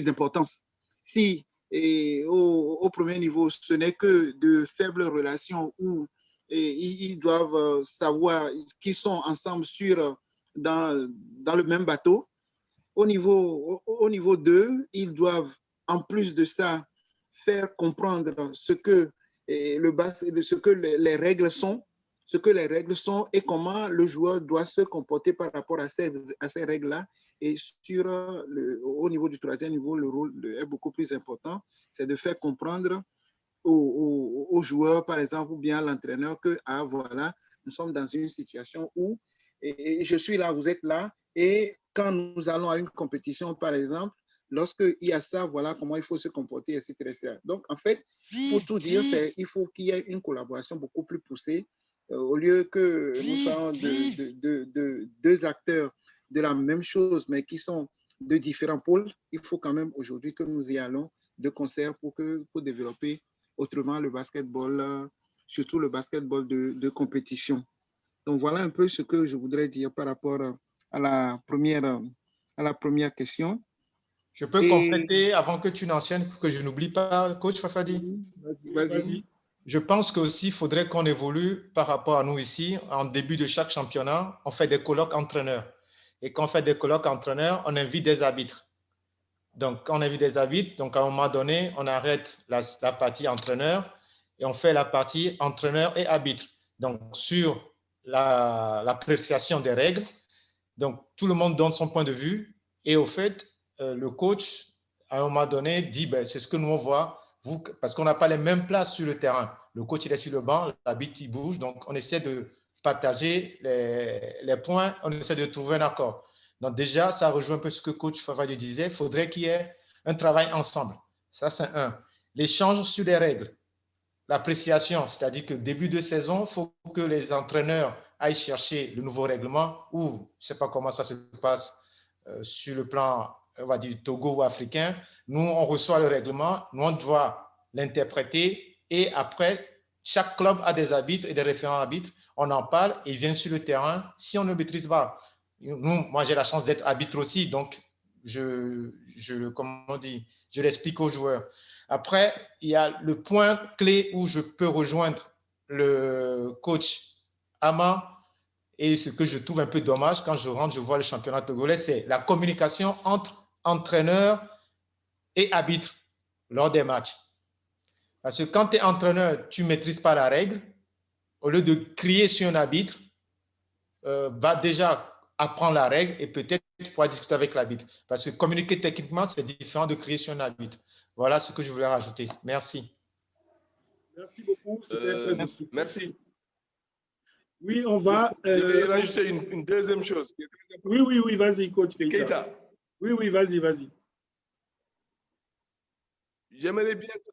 d'importance. Si au premier niveau, ce n'est que de faibles relations où ils doivent savoir qu'ils sont ensemble dans le même bateau, au niveau 2, ils doivent, en plus de ça, faire comprendre ce que les règles sont, et comment le joueur doit se comporter par rapport à ces règles-là. Et au niveau du troisième niveau, le rôle est beaucoup plus important. C'est de faire comprendre aux joueurs, par exemple, ou bien à l'entraîneur que, voilà, nous sommes dans une situation où et je suis là, vous êtes là, et quand nous allons à une compétition, par exemple, lorsqu'il y a ça, voilà comment il faut se comporter, etc., etc. Donc, en fait, pour tout dire, il faut qu'il y ait une collaboration beaucoup plus poussée. Au lieu que nous soyons deux acteurs de la même chose, mais qui sont de différents pôles, il faut quand même aujourd'hui que nous y allons de concert pour développer autrement le basketball, surtout le basketball de compétition. Donc, voilà un peu ce que je voudrais dire par rapport à la première question. Je peux compléter avant que tu n'enchaînes pour que je n'oublie pas, coach Fafadi? Vas-y. Je pense qu'aussi, il faudrait qu'on évolue par rapport à nous ici. En début de chaque championnat, on fait des colloques entraîneurs. Et quand on fait des colloques entraîneurs, on invite des arbitres. Donc, quand on invite des arbitres, donc à un moment donné, on arrête la partie entraîneur et on fait la partie entraîneur et arbitre. Donc, sur l'appréciation des règles, donc tout le monde donne son point de vue et au fait, le coach à un moment donné, dit, ben, c'est ce que nous on voit, parce qu'on n'a pas les mêmes places sur le terrain. Le coach, il est sur le banc, l'arbitre, il bouge, donc on essaie de partager les points, on essaie de trouver un accord. Donc déjà, ça rejoint un peu ce que coach Favadi disait, il faudrait qu'il y ait un travail ensemble. Ça, c'est un. L'échange sur les règles, l'appréciation, c'est-à-dire que début de saison, il faut que les entraîneurs aillent chercher le nouveau règlement, ou je ne sais pas comment ça se passe sur le plan, on va dire, Togo ou africain. Nous, on reçoit le règlement, nous, on doit l'interpréter, et après, chaque club a des arbitres et des référents arbitres. On en parle et ils viennent sur le terrain si on ne maîtrise pas. Nous, moi, j'ai la chance d'être arbitre aussi, donc comment on dit, je l'explique aux joueurs. Après, il y a le point clé où je peux rejoindre le coach Ama, et ce que je trouve un peu dommage quand je rentre, je vois le championnat togolais, c'est la communication entre entraîneur et arbitre lors des matchs. Parce que quand tu es entraîneur, tu ne maîtrises pas la règle, au lieu de crier sur un arbitre, va déjà apprendre la règle et peut-être pouvoir discuter avec l'arbitre. Parce que communiquer techniquement, c'est différent de crier sur un arbitre. Voilà ce que je voulais rajouter. Merci. Merci beaucoup. C'était très instructif. Merci. Oui, on va... Je vais rajouter une deuxième chose. Oui, vas-y, coach Keita. Keita. Oui, vas-y. J'aimerais bien que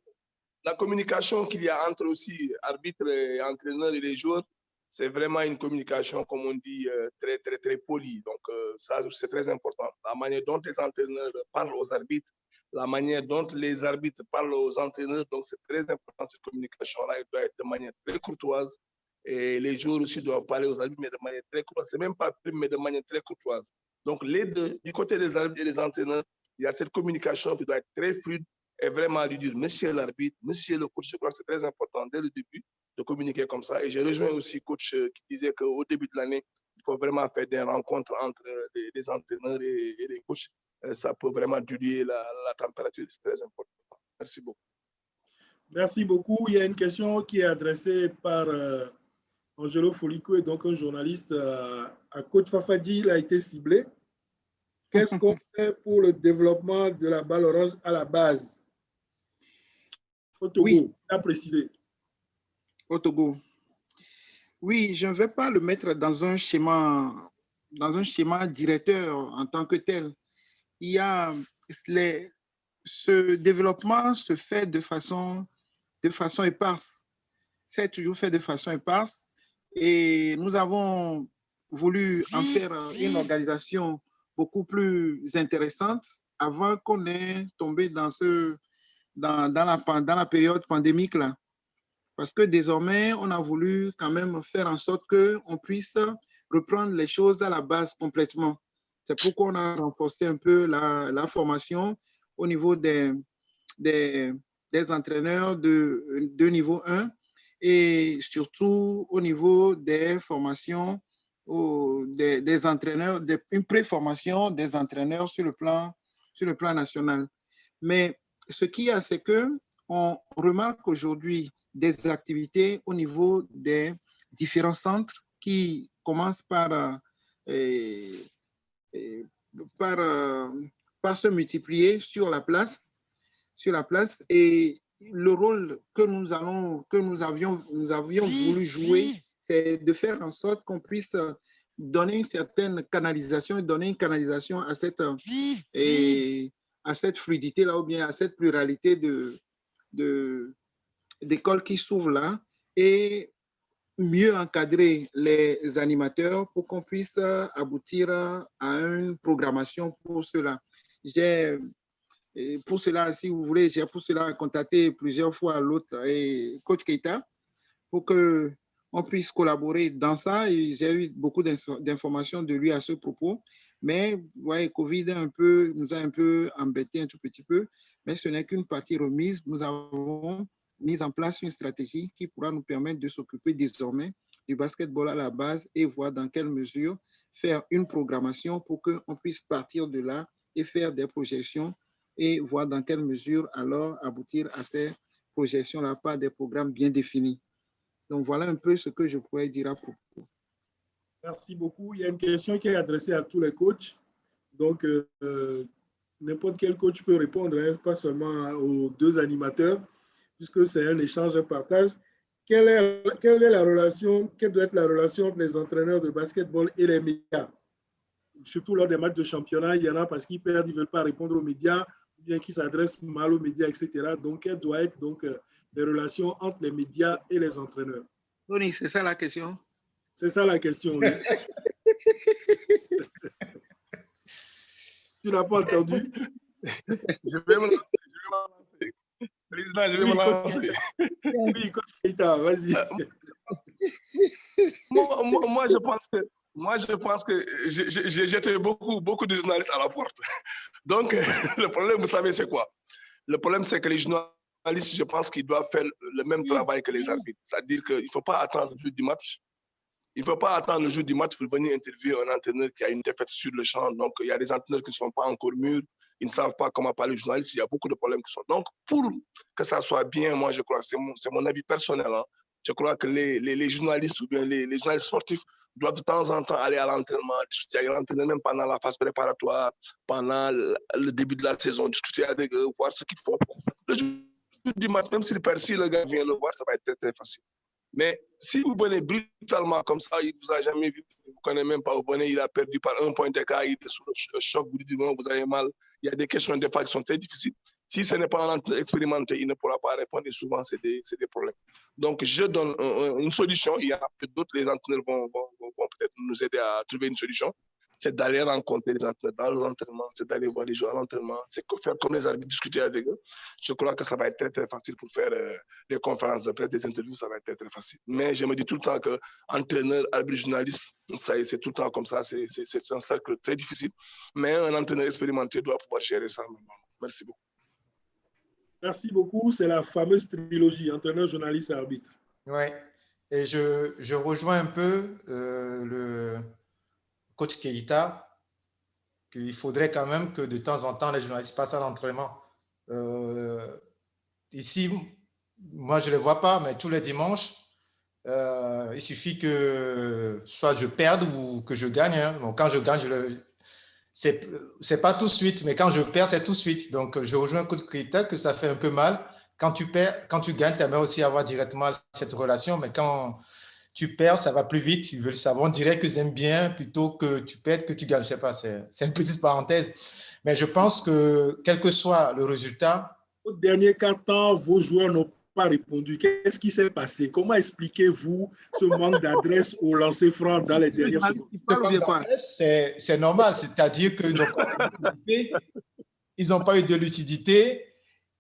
la communication qu'il y a entre aussi arbitre et entraîneur et les joueurs, c'est vraiment une communication, comme on dit, très, très, très polie. Donc, ça, c'est très important. La manière dont les entraîneurs parlent aux arbitres, la manière dont les arbitres parlent aux entraîneurs, donc c'est très important, cette communication-là. Elle doit être de manière très courtoise. Et les joueurs aussi doivent parler aux arbitres, mais de manière très courtoise. C'est même pas prime, mais de manière très courtoise. Donc, les deux, du côté des arbitres et des entraîneurs, il y a cette communication qui doit être très fluide et vraiment lui dire, monsieur l'arbitre, monsieur le coach. Je crois que c'est très important dès le début de communiquer comme ça. Et j'ai rejoint aussi coach qui disait qu'au début de l'année, il faut vraiment faire des rencontres entre les entraîneurs et les coachs. Ça peut vraiment diluer la température. C'est très important. Merci beaucoup. Merci beaucoup. Il y a une question qui est adressée par Angelo Folico, et donc un journaliste à Coach Fafadi. Il a été ciblé. Qu'est-ce qu'on fait pour le développement de la balle orange à la base? Au Togo, oui. à préciser. Au Togo. Oui, je ne vais pas le mettre dans un schéma directeur en tant que tel. Il y a ce développement se fait de façon éparse. C'est toujours fait de façon éparse. Et nous avons voulu en faire une organisation beaucoup plus intéressante avant qu'on ait tombé dans la période pandémique là. Parce que désormais, on a voulu quand même faire en sorte qu'on puisse reprendre les choses à la base complètement. C'est pourquoi on a renforcé un peu la formation au niveau des entraîneurs de niveau 1 et surtout au niveau des formations des entraîneurs, une préformation des entraîneurs sur le plan national. Mais ce qu'il y a, c'est qu'on remarque aujourd'hui des activités au niveau des différents centres qui commencent par se multiplier sur la place. Et le rôle que nous avions voulu jouer, c'est de faire en sorte qu'on puisse donner une certaine canalisation et donner une canalisation à cette fluidité-là, ou bien à cette pluralité d'écoles qui s'ouvrent là, et mieux encadrer les animateurs pour qu'on puisse aboutir à une programmation pour cela. Pour cela, si vous voulez, j'ai pour cela contacté plusieurs fois l'autre coach Keita pour qu'on puisse collaborer dans ça, et j'ai eu beaucoup d'informations de lui à ce propos. Mais vous voyez, Covid nous a un peu embêté un tout petit peu, mais ce n'est qu'une partie remise. Nous avons mis en place une stratégie qui pourra nous permettre de s'occuper désormais du basketball à la base et voir dans quelle mesure faire une programmation pour qu'on puisse partir de là et faire des projections et voir dans quelle mesure alors aboutir à ces projections-là par des programmes bien définis. Donc, voilà un peu ce que je pourrais dire à propos. Merci beaucoup. Il y a une question qui est adressée à tous les coachs. Donc, n'importe quel coach peut répondre, hein, pas seulement aux deux animateurs, puisque c'est un échange, un partage. Quelle est la relation, quelle doit être la relation entre les entraîneurs de basketball et les médias? Surtout lors des matchs de championnat, il y en a parce qu'ils perdent, ils ne veulent pas répondre aux médias, ou bien qu'ils s'adressent mal aux médias, etc. Donc, quelles doivent être donc, les relations entre les médias et les entraîneurs? Tony, c'est ça la question? C'est ça la question, oui. Tu n'as pas entendu? Je vais me lancer. Président, je vais me lancer. Oui, coach Keita, vas-y. Moi, je pense que j'ai jeté beaucoup de journalistes à la porte. Donc, le problème, vous savez, c'est quoi? Le problème, c'est que les journalistes, je pense qu'ils doivent faire le même travail que les arbitres. C'est-à-dire qu'il ne faut pas attendre le jour du match. Il ne faut pas attendre le jour du match pour venir interviewer un entraîneur qui a une défaite sur le champ. Donc, il y a des entraîneurs qui ne sont pas encore mûrs. Ils ne savent pas comment parler aux journalistes. Il y a beaucoup de problèmes qui sont. Donc, pour que ça soit bien, moi, je crois, c'est mon avis personnel. Hein. Je crois que les journalistes ou bien les journalistes sportifs doivent de temps en temps aller à l'entraînement, discuter avec l'entraîneur, même pendant la phase préparatoire, pendant le début de la saison, discuter avec eux, voir ce qu'ils font. Le jour du match, même s'il perd, si le gars vient le voir, ça va être très, très facile. Mais si vous venez brutalement comme ça, il ne vous a jamais vu, il ne vous connaît même pas, vous venez, il a perdu par 1 point d'écart, il est sous le choc, vous dites non, vous avez mal. Il y a des questions des fois qui sont très difficiles. Si ce n'est pas un entraîneur expérimenté, il ne pourra pas répondre et souvent c'est des problèmes. Donc je donne une solution, il y en a peut-être d'autres, les entraîneurs vont peut-être nous aider à trouver une solution. C'est d'aller rencontrer les entraîneurs dans l'entraînement, c'est d'aller voir les joueurs à l'entraînement, c'est faire comme les arbitres, discuter avec eux. Je crois que ça va être très, très facile pour faire des conférences de presse, des interviews, ça va être très, très facile. Mais je me dis tout le temps que entraîneur, arbitre, journaliste, c'est tout le temps comme ça, c'est un cercle très difficile. Mais un entraîneur expérimenté doit pouvoir gérer ça normalement. Merci beaucoup. Merci beaucoup. C'est la fameuse trilogie, entraîneur, journaliste et arbitre. Oui, et je rejoins un peu le coach Keita, qu'il faudrait quand même que de temps en temps, les journalistes passent à l'entraînement. Ici, moi, je ne le vois pas, mais tous les dimanches, il suffit que soit je perde ou que je gagne. Hein. Donc, quand je gagne, c'est pas tout de suite, mais quand je perds, c'est tout de suite. Donc, je rejoins un coach Keita que ça fait un peu mal. Quand tu perds, quand tu gagnes, tu aimerais aussi avoir directement cette relation, mais quand tu perds, ça va plus vite. Ils veulent savoir, on dirait qu'ils aiment bien plutôt que tu perds que tu gagnes. Je ne sais pas, c'est une petite parenthèse. Mais je pense que quel que soit le résultat… Au dernier quart-temps, vos joueurs n'ont pas répondu. Qu'est-ce qui s'est passé? Comment expliquez-vous ce manque d'adresse au lancer franc dans les dernières secondes? C'est normal, c'est-à-dire qu'ils n'ont pas eu de lucidité,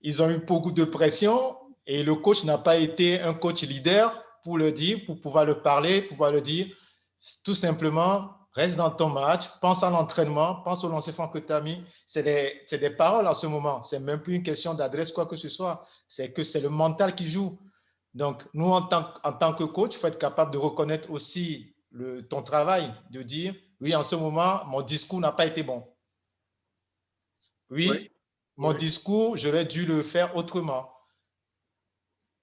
ils ont eu beaucoup de pression et le coach n'a pas été un coach leader pour le dire, pour pouvoir le parler, pouvoir le dire. Tout simplement, reste dans ton match, pense à l'entraînement, pense au lancer franc que tu as mis. C'est des paroles en ce moment. Ce n'est même plus une question d'adresse, quoi que ce soit. C'est que c'est le mental qui joue. Donc, nous, en tant que coach, il faut être capable de reconnaître aussi ton travail, de dire, oui, en ce moment, mon discours n'a pas été bon. Oui. Mon discours, j'aurais dû le faire autrement.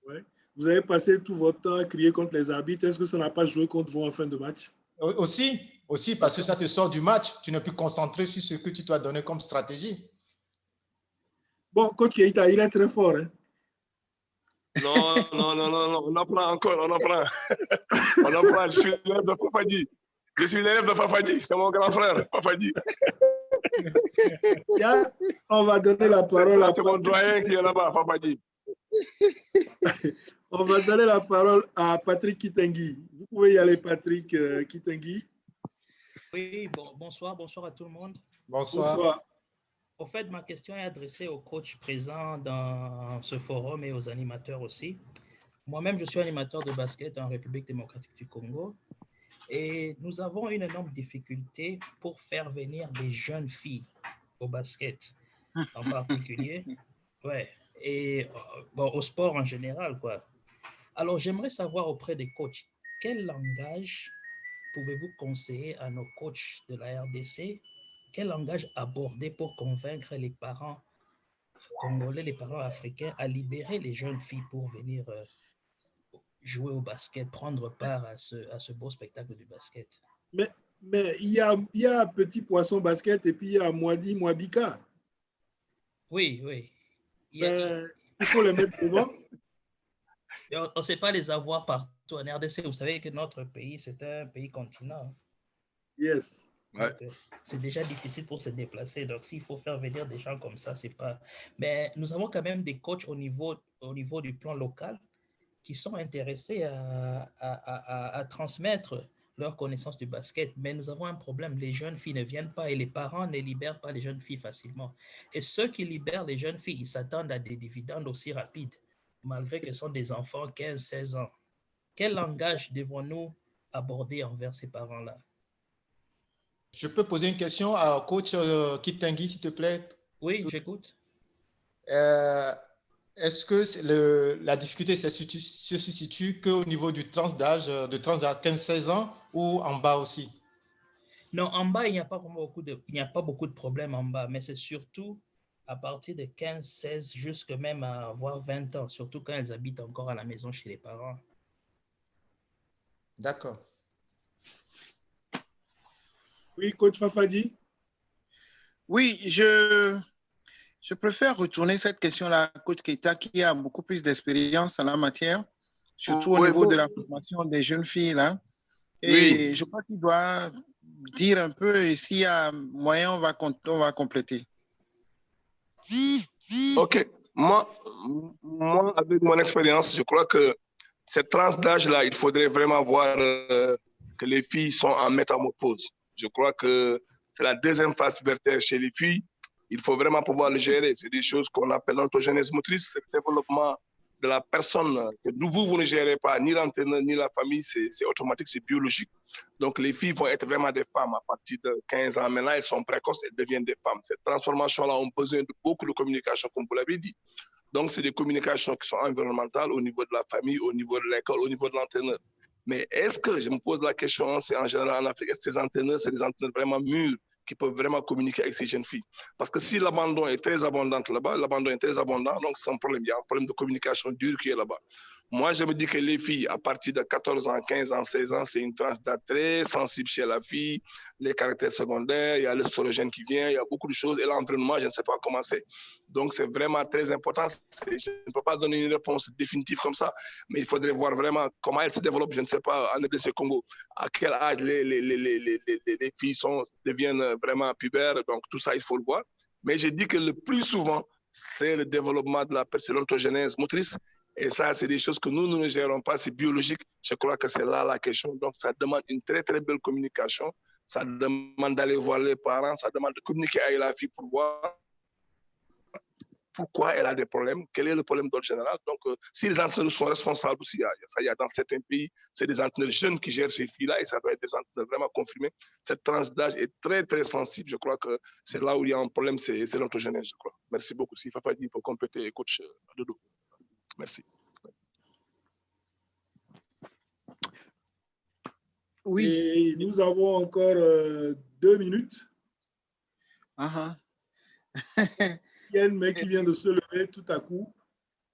Ouais. Vous avez passé tout votre temps à crier contre les arbitres. Est-ce que ça n'a pas joué contre vous en fin de match? Aussi, parce que ça te sort du match. Tu n'es plus concentré sur ce que tu dois donner comme stratégie. Bon, coach Keita, il est très fort. Hein? Non, on apprend encore, on apprend. On apprend, je suis l'élève de Fafadi. Je suis l'élève de Fafadi, c'est mon grand frère, Fafadi. On va donner la parole à… C'est mon doyen qui est là-bas, Fafadi. On va donner la parole à Patrick Kitengui. Vous pouvez y aller, Patrick Kitengui. Oui, bonsoir à tout le monde. Bonsoir. En fait, ma question est adressée aux coachs présents dans ce forum et aux animateurs aussi. Moi-même, je suis animateur de basket en République démocratique du Congo et nous avons une énorme difficulté pour faire venir des jeunes filles au basket en particulier. Ouais. Et au sport en général, quoi. Alors, j'aimerais savoir auprès des coachs, quel langage pouvez-vous conseiller à nos coachs de la RDC? Quel langage aborder pour convaincre les parents congolais, les parents africains à libérer les jeunes filles pour venir jouer au basket, prendre part à ce beau spectacle du basket? Mais il y a Petit Poisson Basket et puis il y a Moadi Moabika. Oui, oui. Il faut les mettre devant. On ne sait pas les avoir partout en RDC. Vous savez que notre pays, c'est un pays continent. Yes. Ouais. C'est déjà difficile pour se déplacer. Donc, s'il faut faire venir des gens comme ça, c'est pas... Mais nous avons quand même des coachs au niveau du plan local qui sont intéressés à transmettre leur connaissance du basket. Mais nous avons un problème. Les jeunes filles ne viennent pas et les parents ne libèrent pas les jeunes filles facilement. Et ceux qui libèrent les jeunes filles, ils s'attendent à des dividendes aussi rapides, malgré que ce sont des enfants 15-16 ans. Quel langage devons-nous aborder envers ces parents-là? Je peux poser une question à coach Kitangui, s'il te plaît? Oui, j'écoute. Est-ce que la difficulté se situe qu'au niveau du tranche d'âge, de tranche d'âge 15-16 ans ou en bas aussi? Non, en bas, il n'y a pas beaucoup de problèmes en bas, mais c'est surtout à partir de 15-16 jusqu'à même à avoir 20 ans, surtout quand elles habitent encore à la maison chez les parents. D'accord. Oui, coach Fafadi. Oui, je préfère retourner cette question-là à coach Keita qui a beaucoup plus d'expérience en la matière, surtout au niveau de la formation des jeunes filles là. Et je crois qu'il doit dire un peu et s'il y a moyen, on va compléter. OK. Moi, avec mon expérience, je crois que cette tranche d'âge-là, il faudrait vraiment voir que les filles sont en métamorphose. Je crois que c'est la deuxième phase pubertaire chez les filles. Il faut vraiment pouvoir le gérer. C'est des choses qu'on appelle l'ontogenèse motrice, c'est le développement de la personne que vous ne gérez pas, ni l'entraîneur, ni la famille, c'est automatique, c'est biologique. Donc, les filles vont être vraiment des femmes à partir de 15 ans. Maintenant, elles sont précoces, elles deviennent des femmes. Cette transformation-là a besoin de beaucoup de communication, comme vous l'avez dit. Donc, c'est des communications qui sont environnementales au niveau de la famille, au niveau de l'école, au niveau de l'entraîneur. Mais est-ce que, je me pose la question, c'est en général en Afrique, est-ce que ces entraîneurs, c'est des entraîneurs vraiment mûrs qui peuvent vraiment communiquer avec ces jeunes filles? Parce que si l'abandon est très abondant là-bas, donc c'est un problème. Il y a un problème de communication dure qui est là-bas. Moi, je me dis que les filles, à partir de 14 ans, 15 ans, 16 ans, c'est une tranche d'âge très sensible chez la fille. Les caractères secondaires, il y a l'estrogène qui vient, il y a beaucoup de choses. Et l'environnement, je ne sais pas comment c'est. Donc, c'est vraiment très important. Je ne peux pas donner une réponse définitive comme ça, mais il faudrait voir vraiment comment elles se développent, je ne sais pas, en RDC Congo, à quel âge les filles deviennent vraiment pubères. Donc, tout ça, il faut le voir. Mais je dis que le plus souvent, c'est le développement de l'ontogenèse motrice. Et ça, c'est des choses que nous ne gérons pas, c'est biologique. Je crois que c'est là la question. Donc, ça demande une très, très belle communication. Ça demande d'aller voir les parents, ça demande de communiquer avec la fille pour voir pourquoi elle a des problèmes, quel est le problème d'ordre général. Donc, si les entraîneurs sont responsables aussi, il y a dans certains pays, c'est des entraîneurs jeunes qui gèrent ces filles-là et ça doit être des entraîneurs vraiment confirmés. Cette tranche d'âge est très, très sensible. Je crois que c'est là où il y a un problème, c'est l'ontogenèse, je crois. Merci beaucoup. Si Fafadi pour compléter, coach Dodo. Merci. Oui. Et nous avons encore 2 minutes. Il y a un mec qui vient de se lever tout à coup.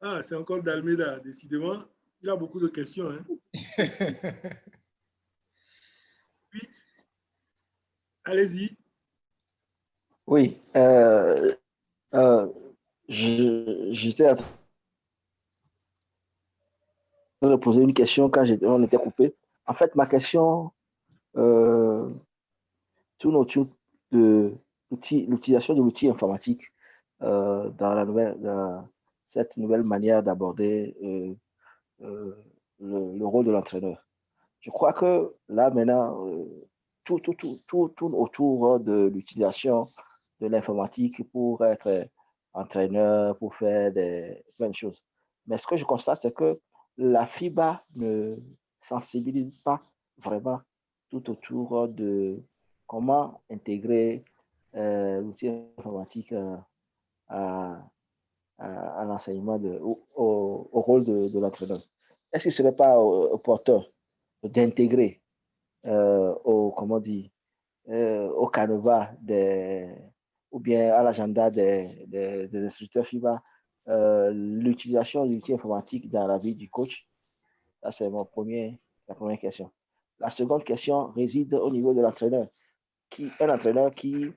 Ah, c'est encore Dalmeda, décidément. Il a beaucoup de questions. Hein. Oui. Allez-y. Oui. J'étais en train de poser une question quand on était coupé. En fait, ma question tourne autour de l'utilisation de l'outil informatique dans cette nouvelle manière d'aborder le rôle de l'entraîneur. Je crois que là, maintenant, tout tourne autour de l'utilisation de l'informatique pour être entraîneur, pour faire plein de choses. Mais ce que je constate, c'est que la FIBA ne sensibilise pas vraiment tout autour de comment intégrer l'outil informatique à l'enseignement, au rôle de l'entraîneur. Est-ce qu'il ne serait pas opportun d'intégrer au canevas ou bien à l'agenda des instructeurs FIBA l'utilisation de l'outil informatique dans la vie du coach? Ça, c'est la première question. La seconde question réside au niveau de l'entraîneur. Un entraîneur qui,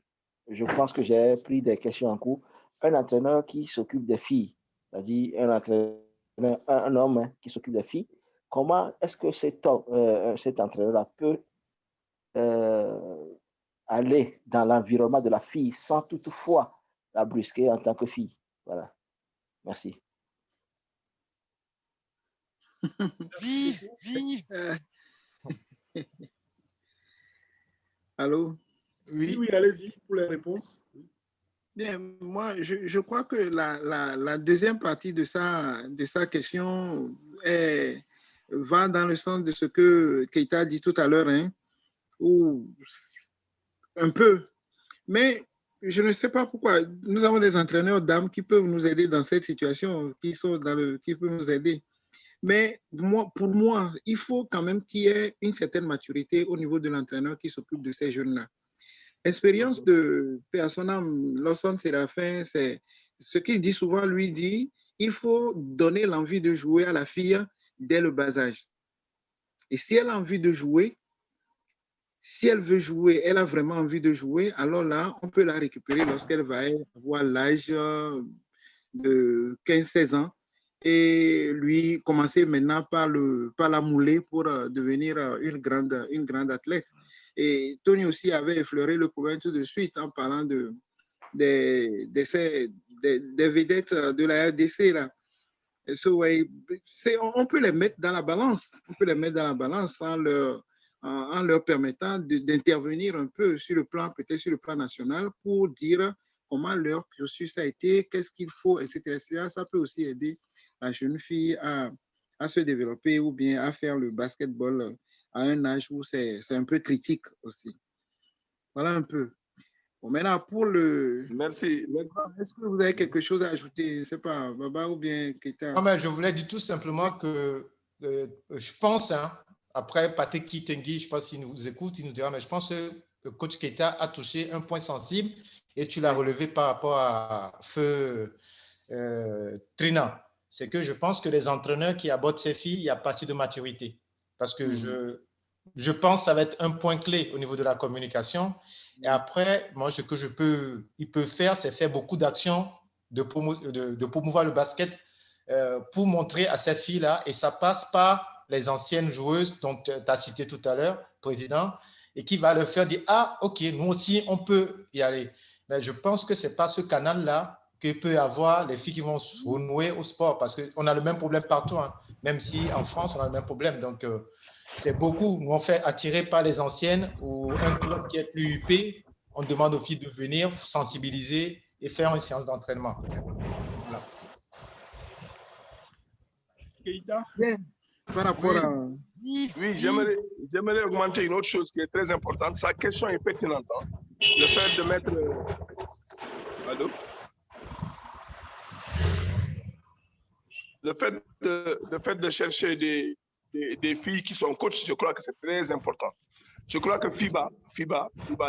je pense que j'ai pris des questions en cours, un entraîneur qui s'occupe des filles, c'est-à-dire un homme qui s'occupe des filles, comment est-ce que cet entraîneur-là peut aller dans l'environnement de la fille sans toutefois la brusquer en tant que fille? Voilà. Merci. Allô? Oui, allez-y pour les réponses. Bien, moi, je crois que la deuxième partie de sa question va dans le sens de ce que Keita a dit tout à l'heure, hein, ou un peu. Mais je ne sais pas pourquoi. Nous avons des entraîneurs dames qui peuvent nous aider dans cette situation, qui peuvent nous aider. Mais pour moi, il faut quand même qu'il y ait une certaine maturité au niveau de l'entraîneur qui s'occupe de ces jeunes-là. Expérience de Personam Lawson Séraphin, c'est ce qu'il dit souvent, lui dit, il faut donner l'envie de jouer à la fille dès le bas âge. Et si elle a envie de jouer, si elle veut jouer, elle a vraiment envie de jouer, alors là, on peut la récupérer lorsqu'elle va avoir l'âge de 15-16 ans et lui commencer maintenant par la mouler pour devenir une grande athlète. Et Tony aussi avait effleuré le problème tout de suite en parlant des vedettes de la RDC. Là. On peut les mettre dans la balance. On peut les mettre dans la balance en leur permettant d'intervenir un peu sur le plan, peut-être sur le plan national, pour dire comment leur cursus a été, qu'est-ce qu'il faut, etc. Ça peut aussi aider la jeune fille à se développer ou bien à faire le basketball à un âge où c'est un peu critique aussi. Voilà un peu. Bon, maintenant, pour le... Merci. Est-ce que vous avez quelque chose à ajouter? Je ne sais pas, Baba ou bien Keita? Non, mais je voulais dire tout simplement que je pense, hein, après Patrick Kitengui, je ne sais pas s'il nous écoute, il nous dira, mais je pense que le coach Keita a touché un point sensible et tu l'as relevé par rapport à Feu Trina. C'est que je pense que les entraîneurs qui abordent ces filles, il y a pas assez de maturité. Parce que je pense que ça va être un point clé au niveau de la communication. Et après, moi, ce que il peut faire, c'est faire beaucoup d'actions de promouvoir le basket pour montrer à cette fille-là. Et ça passe par les anciennes joueuses dont tu as cité tout à l'heure, président, et qui va leur faire dire, ah, OK, nous aussi, on peut y aller. Mais je pense que ce n'est pas ce canal-là que peut y avoir les filles qui vont se renouer au sport, parce qu'on a le même problème partout, hein. Même si en France, on a le même problème. Donc, c'est beaucoup. Nous, on fait attirer par les anciennes ou un club qui est plus huppé. On demande aux filles de venir sensibiliser et faire une séance d'entraînement. Voilà. Keita? Par rapport à... Oui, j'aimerais augmenter une autre chose qui est très importante. Sa question est pertinente. Hein. Le fait de mettre... Allô? Le fait de chercher des filles qui sont coachs, je crois que c'est très important. Je crois que FIBA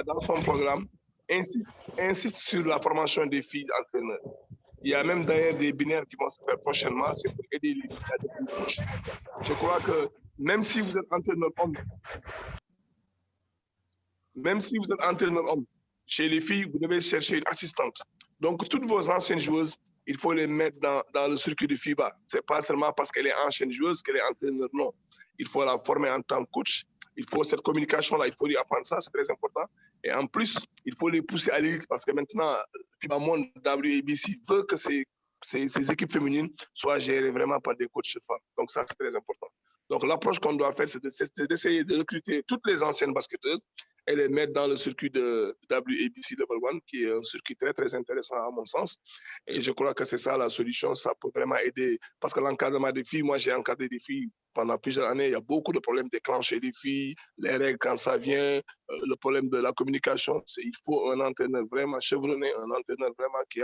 dans son programme, insiste sur la formation des filles entraîneurs. Il y a même d'ailleurs des binaires qui vont se faire prochainement, c'est pour aider les filles à devenir coachs. Je crois que même si vous êtes entraîneur homme, chez les filles, vous devez chercher une assistante. Donc, toutes vos anciennes joueuses, il faut les mettre dans le circuit de FIBA. Ce n'est pas seulement parce qu'elle est ancienne joueuse qu'elle est entraîneur, non. Il faut la former en tant que coach. Il faut cette communication-là, il faut lui apprendre ça, c'est très important. Et en plus, il faut les pousser à l'élite parce que maintenant, FIBA Monde, WABC veut que ces équipes féminines soient gérées vraiment par des coachs de femmes. Donc ça, c'est très important. Donc l'approche qu'on doit faire, c'est d'essayer de recruter toutes les anciennes basketteuses et les mettre dans le circuit de WABC Level 1, qui est un circuit très, très intéressant à mon sens. Et je crois que c'est ça la solution. Ça peut vraiment aider. Parce que l'encadrement des filles, moi, j'ai encadré des filles pendant plusieurs années. Il y a beaucoup de problèmes déclenchés des filles, les règles quand ça vient, le problème de la communication. Il faut un entraîneur vraiment chevronné, un entraîneur vraiment qui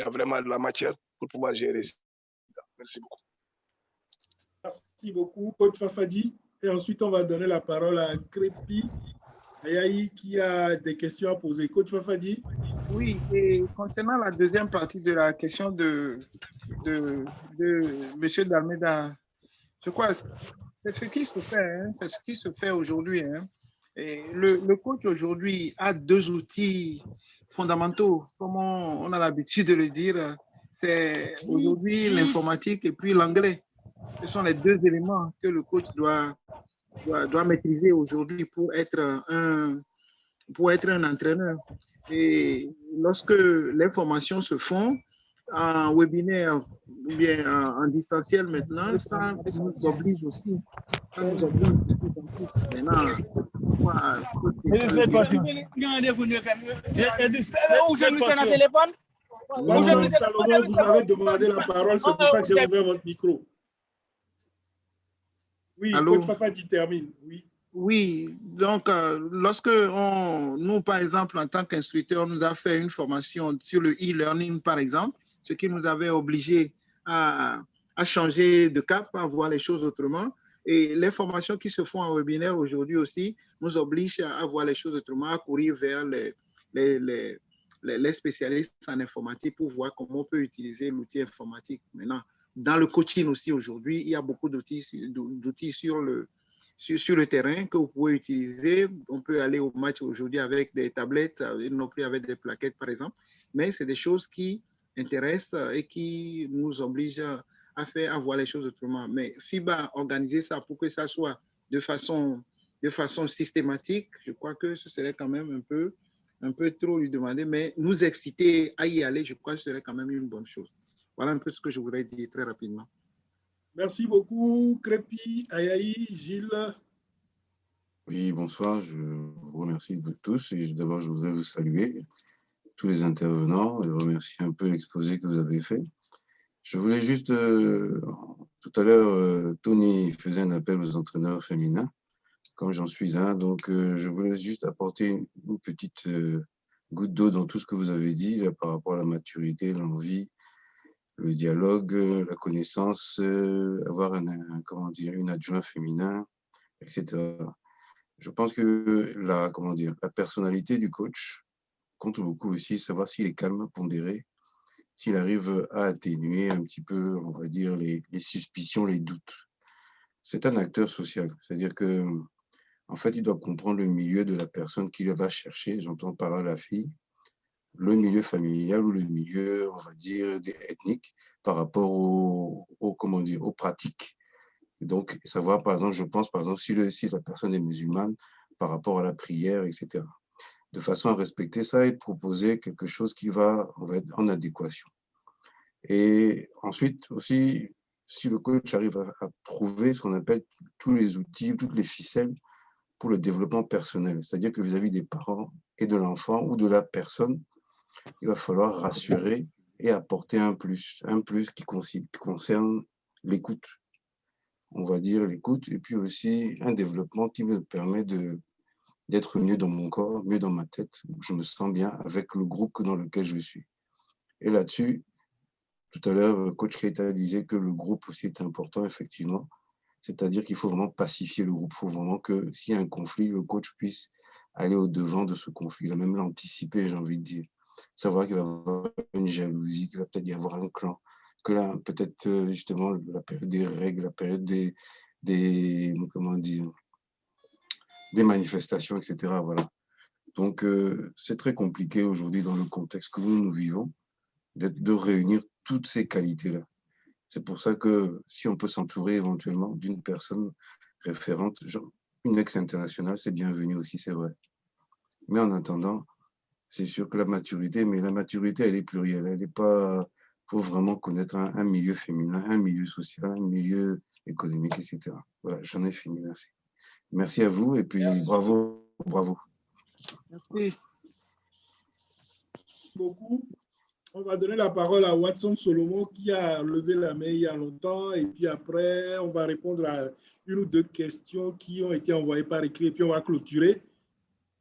a vraiment de la matière pour pouvoir gérer ça. Merci beaucoup. Merci beaucoup, coach Fafadi. Et ensuite, on va donner la parole à Crépi Ayaï qui a des questions à poser. Coach Fafadi. Oui, et concernant la deuxième partie de la question de M. D'Almeida, je crois que c'est ce qui se fait, hein, c'est ce qui se fait aujourd'hui. Hein. Et le coach aujourd'hui a deux outils fondamentaux, comme on a l'habitude de le dire. C'est aujourd'hui l'informatique et puis l'anglais. Ce sont les deux éléments que le coach doit maîtriser aujourd'hui pour être un entraîneur. Et lorsque les formations se font en webinaire ou bien en distanciel maintenant, ça nous oblige aussi. Ça nous oblige de plus en plus. Maintenant, Salomon, vous avez demandé la parole, c'est pour ça que j'ai ouvert votre micro. Oui, coach Fafadi termine. Oui. Oui, donc lorsque nous, par exemple, en tant qu'instructeur, nous a fait une formation sur le e-learning, par exemple, ce qui nous avait obligé à changer de cap, à voir les choses autrement. Et les formations qui se font en webinaire aujourd'hui aussi nous obligent à voir les choses autrement, à courir vers les spécialistes en informatique pour voir comment on peut utiliser l'outil informatique. Maintenant, dans le coaching aussi aujourd'hui, il y a beaucoup d'outils sur le terrain que vous pouvez utiliser. On peut aller au match aujourd'hui avec des tablettes, non plus avec des plaquettes, par exemple. Mais c'est des choses qui intéressent et qui nous obligent à voir les choses autrement. Mais FIBA, organiser ça pour que ça soit de façon systématique, je crois que ce serait quand même un peu trop lui demander, mais nous exciter à y aller, je crois que ce serait quand même une bonne chose. Voilà un peu ce que je voudrais dire très rapidement. Merci beaucoup, Crépi, Ayaï, Gilles. Oui, bonsoir, je vous remercie de tous et d'abord je voudrais vous saluer, tous les intervenants, et remercier un peu l'exposé que vous avez fait. Je voulais juste, tout à l'heure, Tony faisait un appel aux entraîneurs féminins, comme j'en suis un, donc je voulais juste apporter une petite goutte d'eau dans tout ce que vous avez dit là, par rapport à la maturité, l'envie, le dialogue, la connaissance, avoir une adjoint féminin, etc. Je pense que la personnalité du coach compte beaucoup aussi, savoir s'il est calme, pondéré, s'il arrive à atténuer un petit peu, on va dire, les suspicions, les doutes. C'est un acteur social, c'est-à-dire que, en fait, il doit comprendre le milieu de la personne qu'il va chercher, j'entends par là la fille, le milieu familial ou le milieu, on va dire, ethnique par rapport aux pratiques. Donc, savoir, par exemple, je pense, par exemple, si la personne est musulmane, par rapport à la prière, etc. De façon à respecter ça et de proposer quelque chose qui va être en adéquation. Et ensuite, aussi, si le coach arrive à trouver ce qu'on appelle tous les outils, toutes les ficelles pour le développement personnel, c'est-à-dire que vis-à-vis des parents et de l'enfant ou de la personne, il va falloir rassurer et apporter un plus qui concerne l'écoute. On va dire l'écoute, et puis aussi un développement qui me permet d'être mieux dans mon corps, mieux dans ma tête, où je me sens bien avec le groupe dans lequel je suis. Et là-dessus, tout à l'heure, coach Keita disait que le groupe aussi est important, effectivement. C'est-à-dire qu'il faut vraiment pacifier le groupe. Il faut vraiment que s'il y a un conflit, le coach puisse aller au-devant de ce conflit, même l'anticiper, j'ai envie de dire. Savoir qu'il va y avoir une jalousie, qu'il va peut-être y avoir un clan, que là, peut-être justement la période des règles, la période des manifestations, etc. Voilà. Donc, c'est très compliqué aujourd'hui dans le contexte que nous vivons de réunir toutes ces qualités-là. C'est pour ça que si on peut s'entourer éventuellement d'une personne référente, genre une ex-internationale, c'est bienvenu aussi, c'est vrai. Mais en attendant, c'est sûr que la maturité, elle est plurielle. Elle n'est pas... Il faut vraiment connaître un milieu féminin, un milieu social, un milieu économique, etc. Voilà, j'en ai fini, merci. Merci à vous et puis bravo. Merci beaucoup. On va donner la parole à Watson Solomon qui a levé la main il y a longtemps et puis après, on va répondre à une ou deux questions qui ont été envoyées par écrit et puis on va clôturer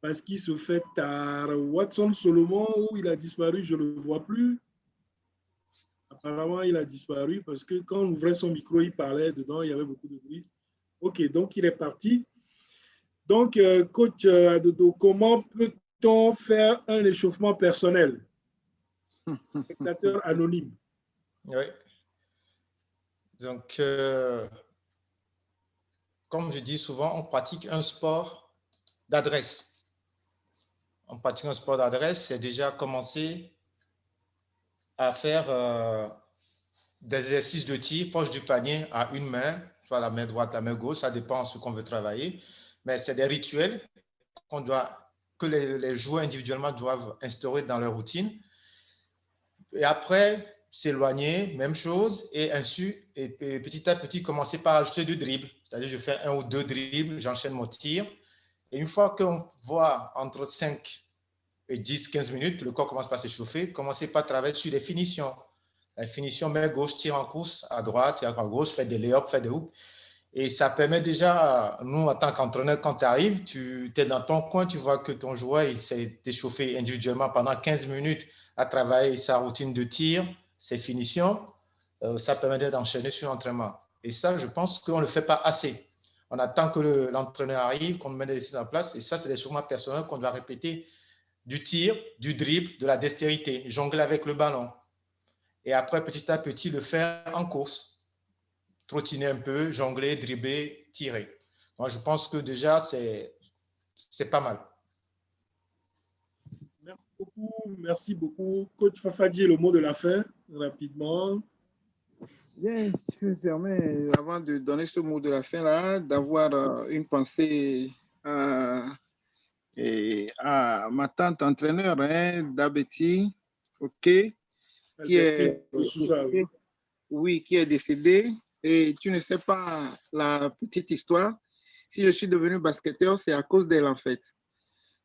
parce qu'il se fait tard. Watson Solomon, où il a disparu, je ne le vois plus. Apparemment, il a disparu parce que quand on ouvrait son micro, il parlait dedans, il y avait beaucoup de bruit. OK, donc il est parti. Donc, coach Adodo, comment peut-on faire un échauffement personnel? Spectateur anonyme. Oui. Donc, comme je dis souvent, on pratique un sport d'adresse. en pratiquant le sport d'adresse, c'est déjà commencer à faire des exercices de tir proche du panier à une main, soit la main droite, la main gauche, ça dépend de ce qu'on veut travailler. Mais c'est des rituels que les joueurs individuellement doivent instaurer dans leur routine. Et après, s'éloigner, même chose, et ainsi, et petit à petit, commencer par ajouter du dribble. C'est-à-dire, je fais 1 ou 2 dribbles, j'enchaîne mon tir. Et une fois qu'on voit entre 5 et 10, 15 minutes, le corps commence par s'échauffer, commencer par travailler sur les finitions. La finition, main gauche, tire en course, à droite, tire à gauche, fait des lay-ups, fait des hoops. Et ça permet déjà, nous, en tant qu'entraîneur, quand tu arrives, tu es dans ton coin, tu vois que ton joueur il s'est échauffé individuellement pendant 15 minutes à travailler sa routine de tir, ses finitions. Ça permet d'enchaîner sur l'entraînement. Et ça, je pense qu'on ne le fait pas assez. On attend que l'entraîneur arrive, qu'on mette des exercices en place. Et ça, c'est des changements personnels qu'on doit répéter. Du tir, du dribble, de la dextérité, jongler avec le ballon. Et après, petit à petit, le faire en course. Trottiner un peu, jongler, dribbler, tirer. Moi, je pense que déjà, c'est pas mal. Merci beaucoup. Coach Fafadi, le mot de la fin, rapidement. Bien, si je me permets, avant de donner ce mot de la fin là, d'avoir une pensée à ma tante entraîneur, Dabeti, qui est décédée. Et tu ne sais pas la petite histoire. Si je suis devenu basketteur, c'est à cause d'elle en fait.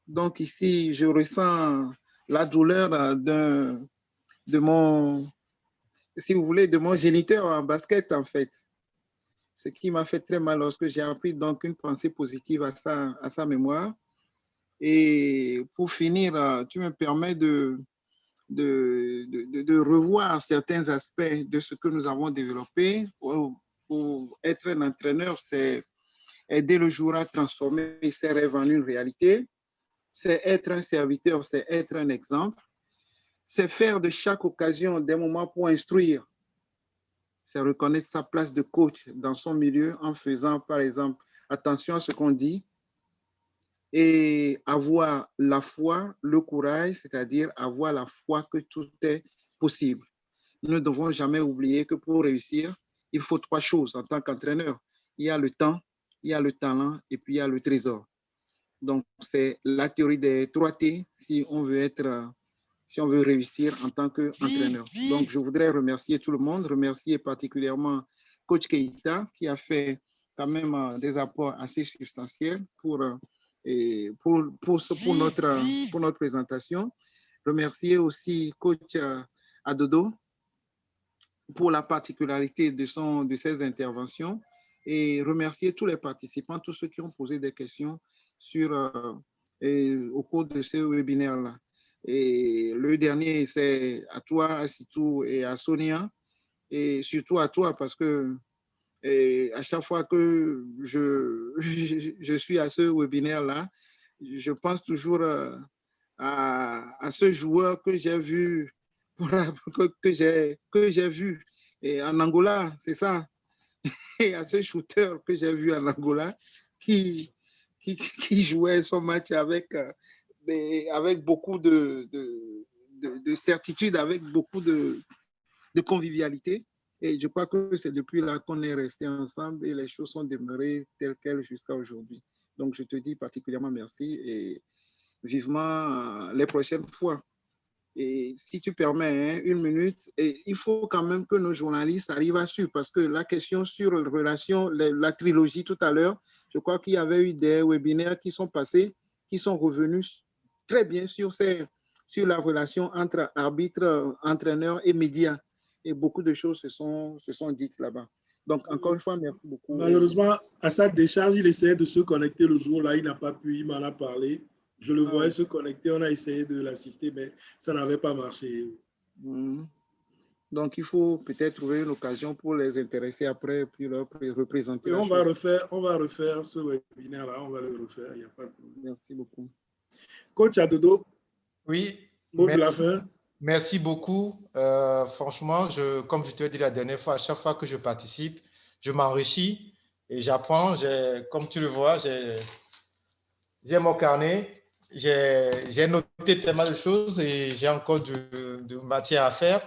Donc ici, je ressens la douleur de mon, si vous voulez, de mon géniteur en basket en fait. Ce qui m'a fait très mal lorsque j'ai appris, donc une pensée positive à sa mémoire. Et pour finir, tu me permets de revoir certains aspects de ce que nous avons développé. Pour être un entraîneur, c'est aider le joueur à transformer ses rêves en une réalité. C'est être un serviteur, c'est être un exemple. C'est faire de chaque occasion des moments pour instruire. C'est reconnaître sa place de coach dans son milieu en faisant, par exemple, attention à ce qu'on dit et avoir la foi, le courage, c'est-à-dire avoir la foi que tout est possible. Nous ne devons jamais oublier que pour réussir, il faut 3 choses en tant qu'entraîneur. Il y a le temps, il y a le talent et puis il y a le trésor. Donc, c'est la théorie des 3 T si on veut réussir en tant qu'entraîneur. Donc, je voudrais remercier tout le monde, remercier particulièrement Coach Keita qui a fait quand même des apports assez substantiels pour notre présentation. Remercier aussi Coach Adodo pour la particularité de ses interventions et remercier tous les participants, tous ceux qui ont posé des questions au cours de ce webinaire-là. Et le dernier, c'est à toi, à Sitou et à Sonia, et surtout à toi parce que à chaque fois que je suis à ce webinaire-là, je pense toujours à ce joueur que j'ai vu, que j'ai vu et en Angola, c'est ça, et à ce shooter que j'ai vu en Angola qui jouait son match avec beaucoup de certitude, avec beaucoup de convivialité. Et je crois que c'est depuis là qu'on est resté ensemble et les choses sont demeurées telles quelles jusqu'à aujourd'hui. Donc, je te dis particulièrement merci et vivement les prochaines fois. Et si tu permets, 1 minute, et il faut quand même que nos journalistes arrivent à suivre parce que la question sur la relation, la trilogie tout à l'heure, je crois qu'il y avait eu des webinaires qui sont passés, qui sont revenus très bien sur la relation entre arbitre, entraîneur et médias. Et beaucoup de choses se sont dites là-bas. Donc, encore une fois, merci beaucoup. Malheureusement, à sa décharge, il essayait de se connecter le jour-là. Il n'a pas pu, il m'en a parlé. Je le voyais se connecter. On a essayé de l'assister, mais ça n'avait pas marché. Donc, il faut peut-être trouver une occasion pour les intéresser après, puis leur représenter. Et on va refaire ce webinaire-là. On va le refaire. Il n'y a pas de problème. Merci beaucoup. Coach Adodo. Oui. Mot de la fin. Merci beaucoup. Franchement, comme je te l'ai dit la dernière fois, à chaque fois que je participe, je m'enrichis et j'apprends. Comme tu le vois, j'ai mon carnet j'ai noté tellement de choses et j'ai encore de matière à faire.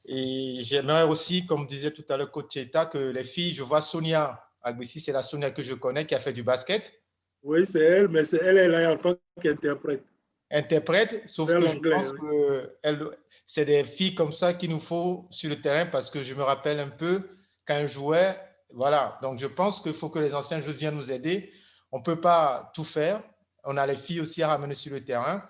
Et j'aimerais aussi, comme disait tout à l'heure coach Cheta, que les filles, je vois Sonia Agbessi, c'est la Sonia que je connais qui a fait du basket. Oui, c'est elle, mais elle est là en tant qu'interprète. Interprète, sauf que je pense que c'est des filles comme ça qu'il nous faut sur le terrain parce que je me rappelle un peu quand je jouais, voilà. Donc, je pense qu'il faut que les anciens joueurs viennent nous aider. On ne peut pas tout faire. On a les filles aussi à ramener sur le terrain.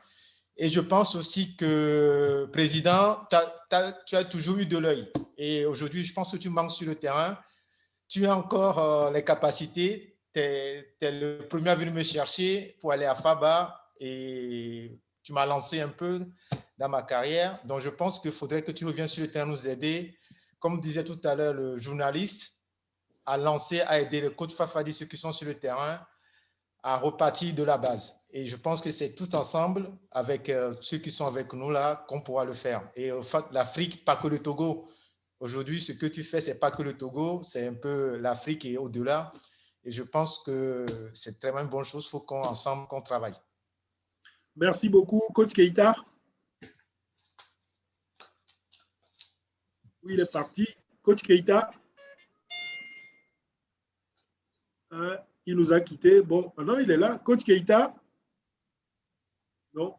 Et je pense aussi que, Président, tu as toujours eu de l'œil. Et aujourd'hui, je pense que tu manques sur le terrain. Tu as encore les capacités. Tu es le premier à venir me chercher pour aller à FABA et tu m'as lancé un peu dans ma carrière. Donc, je pense qu'il faudrait que tu reviennes sur le terrain nous aider. Comme disait tout à l'heure le journaliste, à lancer, à aider les coachs Fafadi, ceux qui sont sur le terrain, à repartir de la base. Et je pense que c'est tout ensemble, avec ceux qui sont avec nous là, qu'on pourra le faire. Et en fait, l'Afrique, pas que le Togo. Aujourd'hui, ce que tu fais, ce n'est pas que le Togo, c'est un peu l'Afrique et au-delà. Et je pense que c'est vraiment une bonne chose. Il faut qu'ensemble, qu'on travaille. Merci beaucoup, coach Keita. Oui, il est parti. Coach Keita. Il nous a quittés. Bon, non, il est là. Coach Keita. Non.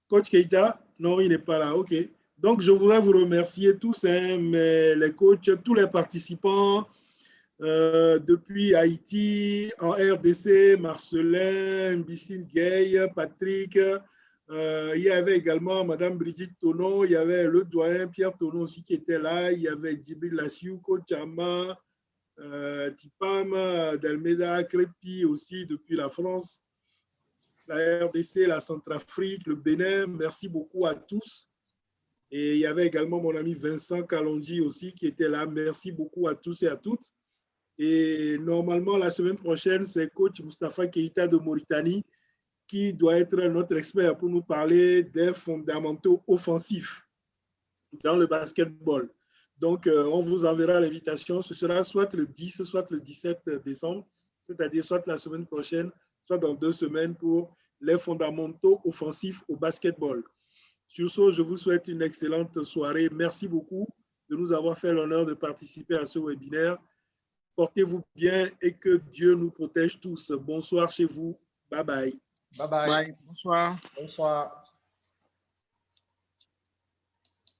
Coach Keita. Non, il n'est pas là. OK. Donc, je voudrais vous remercier tous, hein, les coachs, tous les participants depuis Haïti, en RDC, Marcelin, Bissine Gay, Patrick. Il y avait également Madame Brigitte Tonon, il y avait le doyen Pierre Tonon aussi qui était là, il y avait Djibril Lassiou, Coach Ama, Tipam, Dalmeda, Crépi aussi depuis la France, la RDC, la Centrafrique, le Bénin. Merci beaucoup à tous. Et il y avait également mon ami Vincent Kalonji aussi qui était là. Merci beaucoup à tous et à toutes. Et normalement, la semaine prochaine, c'est coach Moustapha Keita de Mauritanie qui doit être notre expert pour nous parler des fondamentaux offensifs dans le basketball. Donc, on vous enverra l'invitation. Ce sera soit le 10, soit le 17 décembre, c'est-à-dire soit la semaine prochaine, soit dans 2 semaines pour les fondamentaux offensifs au basketball. Sur ce, je vous souhaite une excellente soirée. Merci beaucoup de nous avoir fait l'honneur de participer à ce webinaire. Portez-vous bien et que Dieu nous protège tous. Bonsoir chez vous. Bye bye. Bye bye. Bye. Bonsoir. Bonsoir.